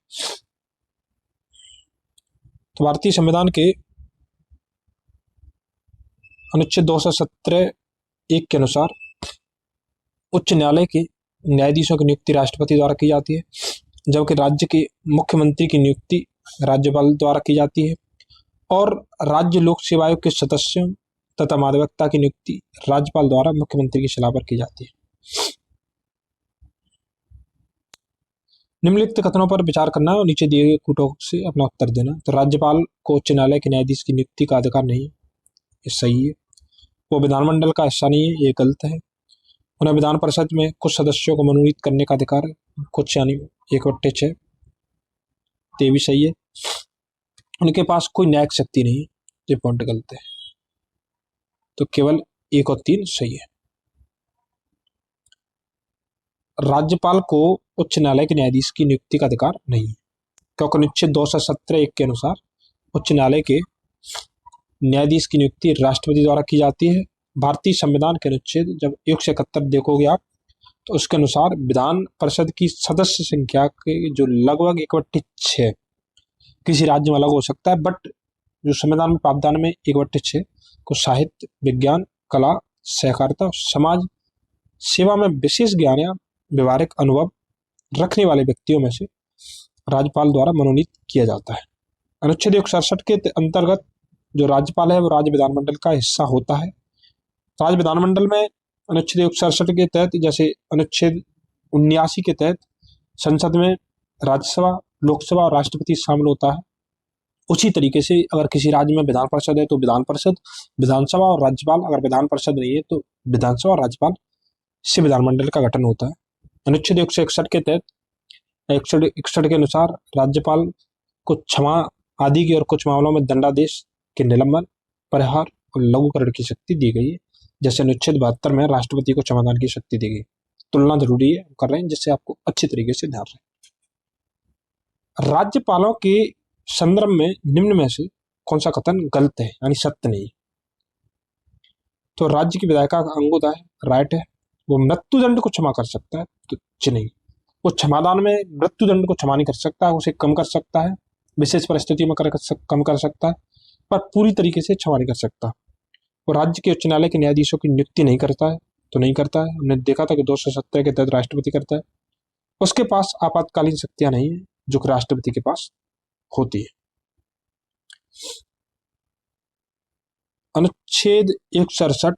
तो भारतीय संविधान के अनुच्छेद 217 1 के अनुसार उच्च न्यायालय के न्यायाधीशों की नियुक्ति राष्ट्रपति द्वारा की जाती है, जबकि राज्य के मुख्यमंत्री की नियुक्ति राज्यपाल द्वारा की जाती है, और राज्य लोक सेवा आयोग के सदस्यों तथा महाधिवक्ता की नियुक्ति राज्यपाल द्वारा मुख्यमंत्री की सलाह पर की जाती है। निम्नलिखित कथनों पर विचार करना है और नीचे दिए गए कूटों से अपना उत्तर देना। तो राज्यपाल को उच्च न्यायालय के न्यायाधीश की नियुक्ति का अधिकार नहीं है, ये सही है। वो विधानमंडल का हिस्सा नहीं है, ये गलत है। उन्हें विधान परिषद में कुछ सदस्यों को मनोनीत करने का अधिकार है, कुछ यानी 1/6, ये भी सही है। उनके पास कोई न्यायिक शक्ति नहीं है, ये पॉइंट गलत है। तो केवल 1 और 3 सही है। राज्यपाल को उच्च न्यायालय के न्यायाधीश की नियुक्ति का अधिकार नहीं है, क्योंकि अनुच्छेद 217 1 के अनुसार उच्च न्यायालय के न्यायाधीश की नियुक्ति राष्ट्रपति द्वारा की जाती है। भारतीय संविधान के अनुच्छेद जब 171 देखोगे आप, तो उसके अनुसार विधान परिषद की सदस्य संख्या के जो लगभग 1/6 किसी राज्य में अलग हो सकता है, बट जो संविधान में प्रावधान में 1/6 को साहित्य, विज्ञान, कला, सहकारिता, समाज सेवा में विशेष ज्ञान या व्यवहारिक अनुभव रखने वाले व्यक्तियों में से राज्यपाल द्वारा मनोनीत किया जाता है। अनुच्छेद 167 के अंतर्गत जो राज्यपाल है वो राज्य विधानमंडल का हिस्सा होता है। राज्य विधानमंडल में अनुच्छेद 167 के तहत, जैसे अनुच्छेद 79 के तहत संसद में राज्यसभा, लोकसभा और राष्ट्रपति शामिल होता है, उसी तरीके से अगर किसी राज्य में विधान परिषद है तो विधान परिषद, विधानसभा और राज्यपाल, अगर विधान परिषद नहीं है तो विधानसभा और राज्यपाल से विधानमंडल का गठन होता है। अनुच्छेद 161 के तहत 161 के अनुसार राज्यपाल को क्षमा आदि की और कुछ मामलों में दंडादेश के निलंबन, परिहार और लघुकरण की शक्ति दी गई है, जैसे अनुच्छेद 72 में राष्ट्रपति को क्षमादान की शक्ति दी गई। तुलना जरूरी है कर रहे हैं जिससे आपको अच्छी तरीके से ध्यान रहे। राज्यपालों के संदर्भ में निम्न में से कौन सा कथन गलत है यानी सत्य नहीं? तो राज्य की विधायिका का अंग होता है, राइट है, वो मृत्युदंड को क्षमा कर सकता है, तो नहीं, वो क्षमादान में मृत्युदंड को क्षमा नहीं कर सकता, उसे कम कर सकता है, विशेष परिस्थिति में कम कर सकता है, पर पूरी तरीके से क्षमा नहीं कर सकता। वो राज्य के उच्च न्यायालय के न्यायाधीशों की नियुक्ति नहीं करता है, तो नहीं करता है। हमने देखा था कि 270 के तहत राष्ट्रपति करता है। उसके पास आपातकालीन शक्तियां नहीं है जो कि राष्ट्रपति के पास होती है। अनुच्छेद 167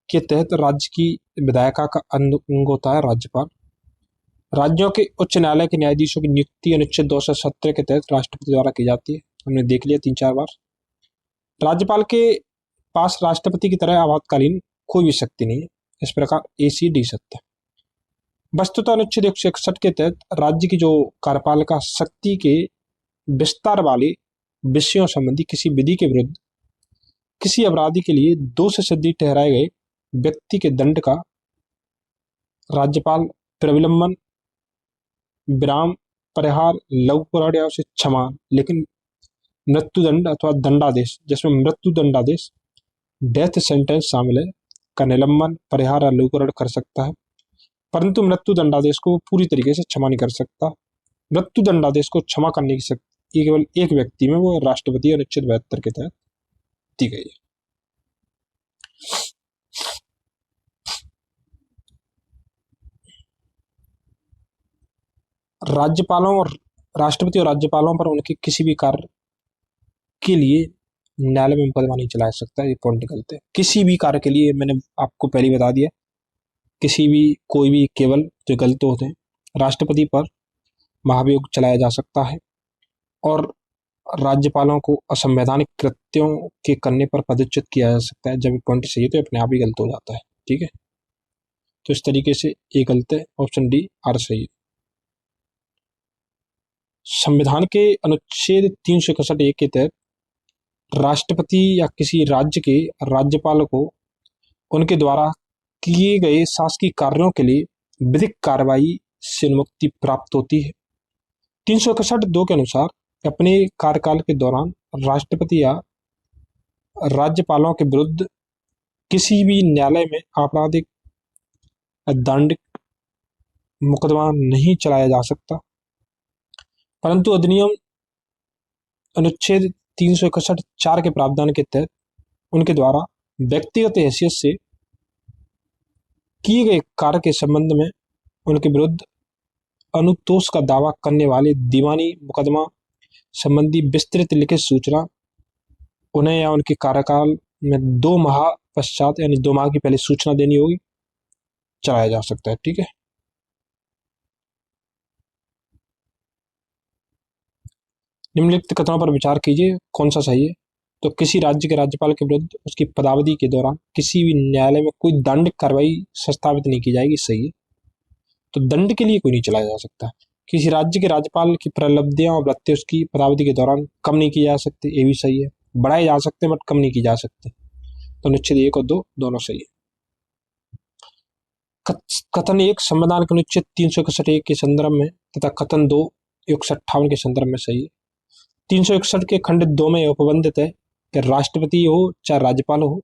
के तहत राज्य की विधायिका का अंग होता है राज्यपाल। राज्यों के उच्च न्यायालय के न्यायाधीशों की नियुक्ति अनुच्छेद 217 के तहत राष्ट्रपति द्वारा की जाती है। हमने देख लिया 3-4 बार। राज्यपाल के पास राष्ट्रपति की तरह आपातकालीन कोई भी शक्ति नहीं है। इस प्रकार ACD सत्य। वस्तुतः अनुच्छेद 161 के तहत राज्य की जो कार्यपालिका शक्ति के विस्तार वाले विषयों संबंधी किसी विधि के विरुद्ध किसी अपराधी के लिए दोष सिद्धि ठहराए गए व्यक्ति के दंड का राज्यपाल प्रविलंबन, विराम, परिहार, लघुकरण या उसे क्षमा, लेकिन मृत्युदंड अथवा दंडादेश, जिसमें मृत्युदंडादेश डेथ सेंटेंस शामिल है, का निलंबन, परिहार या लघुकरण कर सकता है, परंतु मृत्युदंडादेश को पूरी तरीके से क्षमा नहीं कर सकता। मृत्युदंडादेश को क्षमा करने की शक्ति केवल एक व्यक्ति में, वो राष्ट्रपति अनुच्छेद 72 के तहत दी गई है। राज्यपालों और राष्ट्रपति और राज्यपालों पर उनके किसी भी कार्य के लिए न्यायालय में मुकदमा नहीं चलाया सकता। ये पॉइंट गलत है। किसी भी कार्य के लिए, मैंने आपको पहले ही बता दिया, किसी भी कोई भी, केवल जो गलत होते हैं, राष्ट्रपति पर महाभियोग चलाया जा सकता है और राज्यपालों को असंवैधानिक कृत्यों के करने पर पदच्युत किया जा सकता है। जब पॉइंट सही है तो अपने आप ही गलत हो जाता है। ठीक है, तो इस तरीके से ये गलत है। ऑप्शन डी आर सही है। संविधान के अनुच्छेद 361 के तहत राष्ट्रपति या किसी राज्य के राज्यपाल को उनके द्वारा किए गए शासकीय कार्यों के लिए विधिक कार्रवाई से मुक्ति प्राप्त होती है। 361(2) के अनुसार अपने कार्यकाल के दौरान राष्ट्रपति या राज्यपालों के विरुद्ध किसी भी न्यायालय में आपराधिक दंडिक मुकदमा नहीं चलाया जा सकता, परंतु अधिनियम अनुच्छेद 361(4) के प्रावधान के तहत उनके द्वारा व्यक्तिगत हैसियत से किए गए कार्य के संबंध में उनके विरुद्ध अनुतोष का दावा करने वाले दीवानी मुकदमा संबंधी विस्तृत लिखित सूचना उन्हें या उनके कार्यकाल में 2 माह पश्चात, यानी 2 माह की पहले सूचना देनी होगी, चलाया जा सकता है। ठीक है, निम्नलिखित कथनों पर विचार कीजिए, कौन सा सही है? तो किसी राज्य के राज्यपाल के विरुद्ध उसकी पदावधि के दौरान किसी भी न्यायालय में कोई दंडिक कार्रवाई संस्थापित नहीं की जाएगी, सही है। तो दंड के लिए कोई नहीं चलाया जा सकता। किसी राज्य के राज्यपाल की प्रलब्धियां और भत्ते उसकी पदावधि के दौरान कम नहीं की जा सकते, ये भी सही है। बढ़ाए जा सकते बट कम नहीं की जा सकते। तो अनुच्छेद 1 और 2 दोनों सही है। कथन 1 संविधान के अनुच्छेद 361 के संदर्भ में तथा कथन 2 158 के संदर्भ में सही है। 361 के खंड 2 में उपबंधित है कि राष्ट्रपति हो चाहे राज्यपाल हो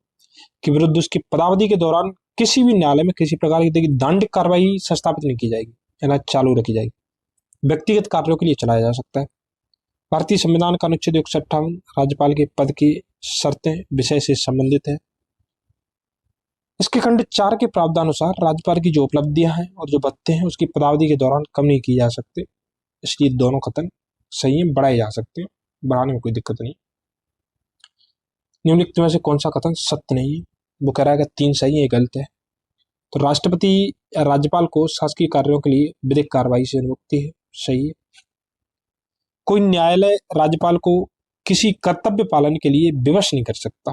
के विरुद्ध उसकी पदावधि के दौरान किसी भी न्यायालय में किसी प्रकार की दंडिक कार्रवाई संस्थापित नहीं की जाएगी, यानी चालू रखी जाएगी। व्यक्तिगत कार्यों के लिए चलाया जा सकता है। भारतीय संविधान का अनुच्छेद 158 राज्यपाल के पद की शर्तें विषय से संबंधित है। इसके खंड 4 के प्रावधानुसार राज्यपाल की जो उपलब्धियां हैं और जो भत्ते हैं उसकी पदावधि के दौरान कम नहीं की जा सकते, इसलिए दोनों कथन सही है, बढ़ाए जा सकते हैं, बढ़ाने में कोई दिक्कत नहीं। निम्नलिखित में से कौन सा कथन सत्य नहीं है? वो कह रहा है कि 3 सही है, गलत है। तो राष्ट्रपति या राज्यपाल को शासकीय कार्यों के लिए विधिक कार्रवाई से मुक्ति है, सही है। कोई न्यायालय राज्यपाल को किसी कर्तव्य पालन के लिए विवश नहीं कर सकता,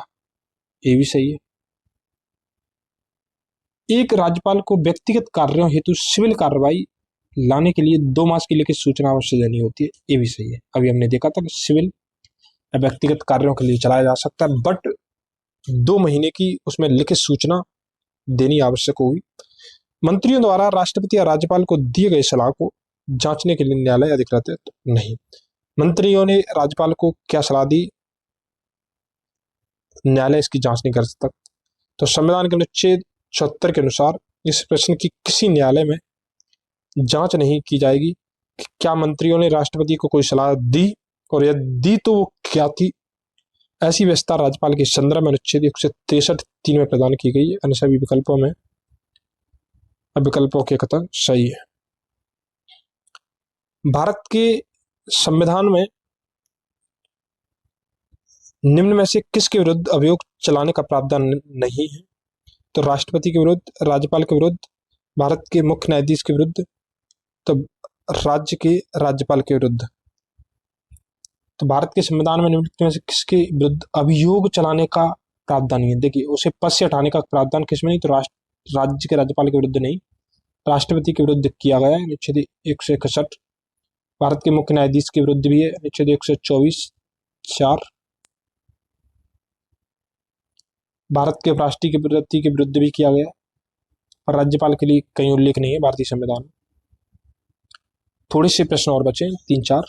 ये भी सही है। एक राज्यपाल को व्यक्तिगत कार्यों हेतु सिविल कार्रवाई लाने के लिए 2 मास की लिखित सूचना अवश्य देनी होती है, ये भी सही है। अभी हमने देखा था कि सिविल या व्यक्तिगत कार्यों के लिए चलाया जा सकता है, बट 2 महीने की उसमें लिखित सूचना देनी आवश्यक होगी। मंत्रियों द्वारा राष्ट्रपति या राज्यपाल को दिए गए सलाह को जांचने के लिए न्यायालय अधिकृत है? तो नहीं। मंत्रियों ने राज्यपाल को क्या सलाह दी? न्यायालय इसकी जांच नहीं कर सकता। तो संविधान के अनुच्छेद 74 के अनुसार इस प्रश्न की किसी न्यायालय में जांच नहीं की जाएगी कि क्या मंत्रियों ने राष्ट्रपति को कोई सलाह दी, और यदि दी तो वो क्या थी। ऐसी व्यवस्था राज्यपाल के संदर्भ में अनुच्छेद 163 में प्रदान की गई है। अन्य सभी विकल्पों में विकल्पों के कथन सही है। भारत के संविधान में निम्न में से किसके विरुद्ध अभियोग चलाने का प्रावधान नहीं है? तो राष्ट्रपति के विरुद्ध, राज्यपाल के विरुद्ध, भारत के मुख्य न्यायाधीश के विरुद्ध, तो राज्य के राज्यपाल के विरुद्ध। तो भारत के संविधान में निम्नलिखित में से किसके विरुद्ध अभियोग चलाने का प्रावधान नहीं है? देखिए, उसे पद से हटाने का प्रावधान किसमें नहीं, तो राज्य के राज्यपाल के विरुद्ध नहीं, राष्ट्रपति के विरुद्ध किया गया है, अनुच्छेद 161। भारत के मुख्य न्यायाधीश के विरुद्ध भी है, अनुच्छेद 124(4). भारत के राष्ट्रीय के प्रति के विरुद्ध भी किया गया, और राज्यपाल के लिए कहीं उल्लेख नहीं है भारतीय संविधान में। थोड़े से प्रश्न और बचे, 3-4,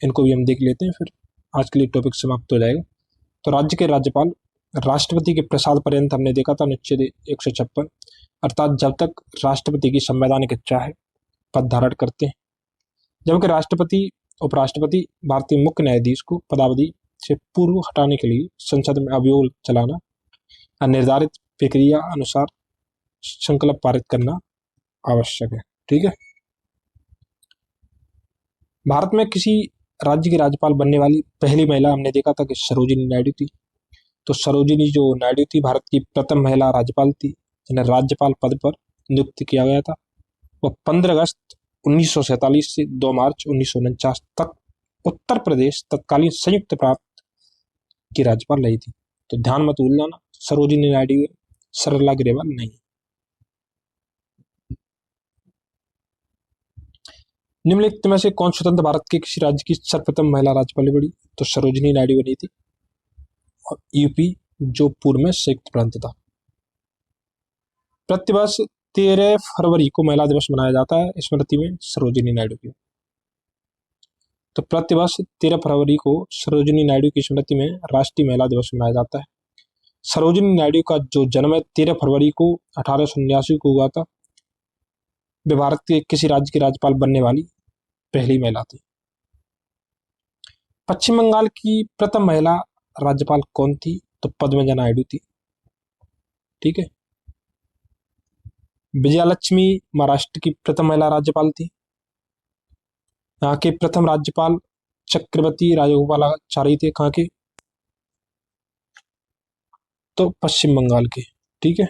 इनको भी हम देख लेते हैं, फिर आज के लिए टॉपिक समाप्त हो जाएगा। तो राज्य के राज्यपाल राष्ट्रपति के प्रसाद पर्यंत हमने देखा था अनुच्छेद 156, अर्थात जब तक राष्ट्रपति की संवैधानिक इच्छा है पद धारण करते हैं, जबकि राष्ट्रपति उपराष्ट्रपति भारतीय मुख्य न्यायाधीश को पदावधि से पूर्व हटाने के लिए संसद में अभियोग चलाना, निर्धारित प्रक्रिया अनुसार संकल्प पारित करना आवश्यक है। ठीक है। भारत में किसी राज्य की राज्यपाल बनने वाली पहली महिला हमने देखा था कि सरोजिनी नायडू थी। तो सरोजिनी जो नायडू थी, भारत की प्रथम महिला राज्यपाल थी जिन्हें राज्यपाल पद पर नियुक्त किया गया था। वह 15 अगस्त 1947 से 2 मार्च 1949 तक उत्तर प्रदेश तत्कालीन संयुक्त प्रांत की राज्यपाल रही थी। तो ध्यान मत भूलना, सरोजिनी नायडू, सरला ग्रेवाल नहीं। निम्नलिखित में से कौन स्वतंत्र भारत के किसी राज्य की सर्वप्रथम महिला राज्यपाल बनी? तो सरोजिनी नायडू बनी थी, और यूपी जो पूर्व में संयुक्त प्रांत था। प्रतिवर्ष 13 फरवरी को महिला दिवस मनाया जाता है स्मृति में सरोजिनी नायडू की। तो प्रतिवर्ष 13 फरवरी को सरोजिनी नायडू की स्मृति में राष्ट्रीय महिला दिवस मनाया जाता है। सरोजिनी नायडू का जो जन्म है 13 फरवरी को 1879 को हुआ था। वे भारत के किसी राज्य की राज्यपाल बनने वाली पहली महिला थी। पश्चिम बंगाल की प्रथम महिला राज्यपाल कौन थी? तो पद्मजा नायडू थी। ठीक है। विजयालक्ष्मी महाराष्ट्र की प्रथम महिला राज्यपाल थी। यहाँ के प्रथम राज्यपाल चक्रवर्ती राजगोपालाचारी थे। कहाँ के? तो पश्चिम बंगाल के। ठीक है।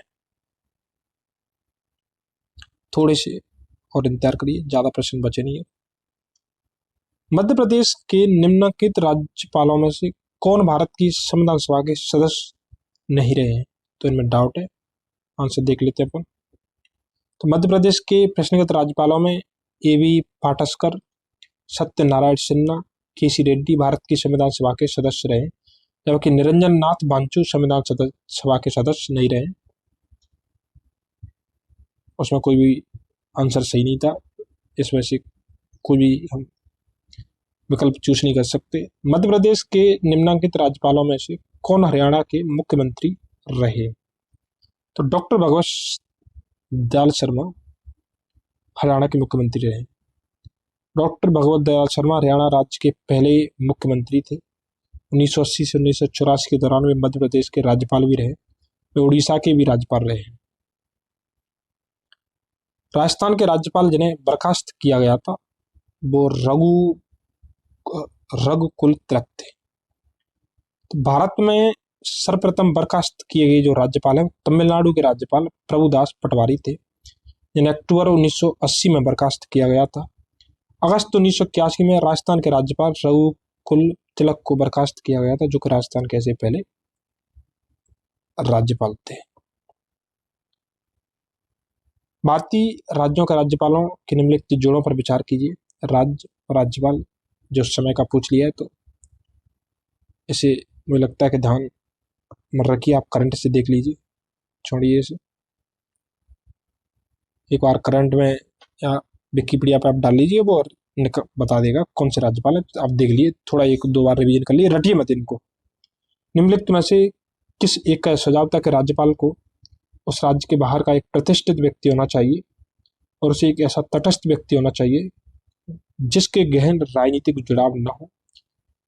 थोड़े से और इंतजार करिए, ज्यादा प्रश्न बचे नहीं है। मध्य प्रदेश के निम्नलिखित राज्यपालों में से कौन भारत की संविधान सभा के सदस्य नहीं रहे हैं? तो इनमें डाउट है, आंसर देख लेते हैं अपन। तो मध्य प्रदेश के प्रश्नगत राज्यपालों में A.V. पाटस्कर, सत्यनारायण सिन्हा, KC रेड्डी भारत की संविधान सभा के सदस्य रहे, जबकि निरंजन नाथ बांचू संविधान सभा के सदस्य नहीं रहे। उसमें कोई भी आंसर सही नहीं था, इस वजह से कोई भी हम विकल्प चूज नहीं कर सकते। मध्य प्रदेश के निम्नलिखित राज्यपालों में से कौन हरियाणा के मुख्यमंत्री रहे? तो डॉक्टर भगवत दयाल शर्मा हरियाणा के मुख्यमंत्री रहे। डॉक्टर भगवत दयाल शर्मा हरियाणा राज्य के पहले मुख्यमंत्री थे। 1980 से 1984 के दौरान वे मध्य प्रदेश के राज्यपाल भी रहे। वे उड़ीसा के भी राज्यपाल रहे। राजस्थान के राज्यपाल जिन्हें बर्खास्त किया गया था वो रघुकुल तिलक थे। तो भारत में सर्वप्रथम बर्खास्त किए गए जो राज्यपाल हैं तमिलनाडु के राज्यपाल प्रभुदास पटवारी थे, जिन्हें अक्टूबर 1980 में बर्खास्त किया गया था। अगस्त 1981 में राजस्थान के राज्यपाल रघुकुल तिलक को बर्खास्त किया गया था, जो कि राजस्थान के ऐसे पहले राज्यपाल थे। भारतीय राज्यों के राज्यपालों के निम्नलिखित जोड़ों पर विचार कीजिए। राज्य और राज्यपाल जो समय का पूछ लिया है, तो इसे मुझे लगता है कि ध्यान में रखिए। आप करंट से देख लीजिए, छोड़िए इसे। एक बार करंट में या विकिपीडिया पे आप डाल लीजिए वो और बता देगा कौन से राज्यपाल है। तो आप देख लिए, थोड़ा एक दो बार रिवीजन कर लिए, रटिए मत इनको। निम्नलिखित में से किस एक का सुझाव था कि राज्यपाल को उस राज्य के बाहर का एक प्रतिष्ठित व्यक्ति होना चाहिए और उसे एक ऐसा तटस्थ व्यक्ति होना चाहिए जिसके गहन राजनीतिक जुड़ाव न हो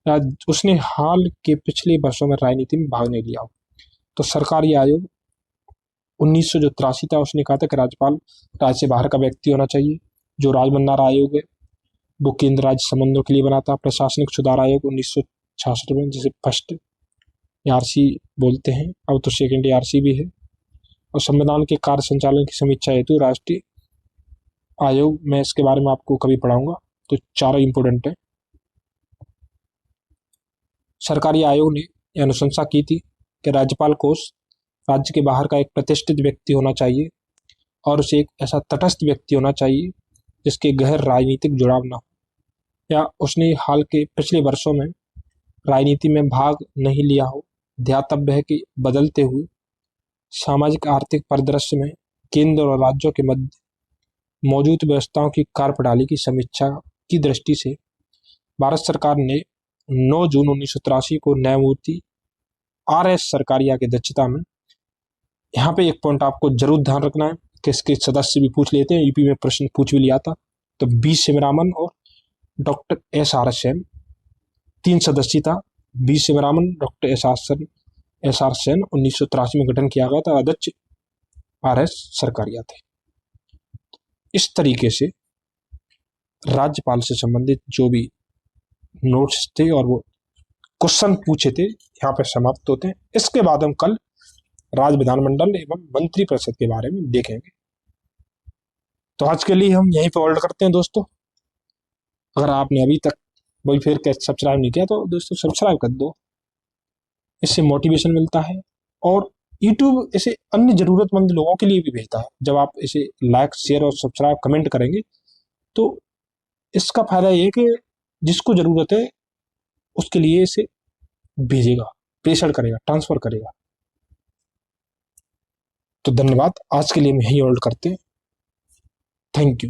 या उसने हाल के पिछले वर्षों में राजनीति में भाग नहीं लिया हो। तो सरकारी आयोग 1983 था, उसने कहा था कि राज्यपाल राज्य से बाहर का व्यक्ति होना चाहिए। जो राजमन्नार आयोग है वो केंद्र राज्य संबंधों के लिए बना था। प्रशासनिक सुधार आयोग 1966 में, जिसे फर्स्ट ARC बोलते हैं, अब तो सेकेंड ARC भी है। और संविधान के कार्य संचालन की समीक्षा हेतु राष्ट्रीय आयोग, मैं इसके बारे में आपको कभी पढ़ाऊंगा, तो चारों इंपोर्टेंट है। सरकारी आयोग ने यह अनुशंसा की थी कि राज्यपाल को उस राज्य के बाहर का एक प्रतिष्ठित व्यक्ति होना चाहिए और उसे एक ऐसा तटस्थ व्यक्ति होना चाहिए जिसके गहर राजनीतिक जुड़ाव न हो या उसने हाल के पिछले वर्षों में राजनीति में भाग नहीं लिया हो। ध्यातव्य है कि बदलते हुए सामाजिक आर्थिक परिदृश्य में केंद्र और राज्यों के मध्य मौजूद व्यवस्थाओं की कार्यप्रणाली की समीक्षा की दृष्टि से भारत सरकार ने 9 जून 1983 को न्यायमूर्ति RS सरकारिया की अध्यक्षता में, यहाँ पे एक पॉइंट आपको जरूर ध्यान रखना है कि इसके सदस्य भी पूछ लेते हैं, यूपी में प्रश्न पूछ भी लिया था, तो B शिवरामन और डॉक्टर SR सेन, 3 सदस्य था। B Sivaraman, doctor SR Sen 1983 में गठन किया गया था, अध्यक्ष RS सरकारिया थे। इस तरीके से राज्यपाल से संबंधित जो भी नोट्स थे और वो क्वेश्चन पूछे थे यहाँ पे समाप्त होते हैं। इसके बाद हम कल राज्य विधानमंडल एवं मंत्री परिषद के बारे में देखेंगे। तो आज के लिए हम यहीं पे होल्ड करते हैं दोस्तों। अगर आपने अभी तक वही फिर सब्सक्राइब नहीं किया तो दोस्तों सब्सक्राइब कर दो, इससे मोटिवेशन मिलता है और यूट्यूब इसे अन्य जरूरतमंद लोगों के लिए भी भेजता है। जब आप इसे लाइक, शेयर और सब्सक्राइब कमेंट करेंगे तो इसका फायदा ये है कि जिसको जरूरत है उसके लिए इसे भेजेगा, प्रेषण करेगा, ट्रांसफर करेगा। तो धन्यवाद, आज के लिए हम यहीं होल्ड करते हैं। Thank you.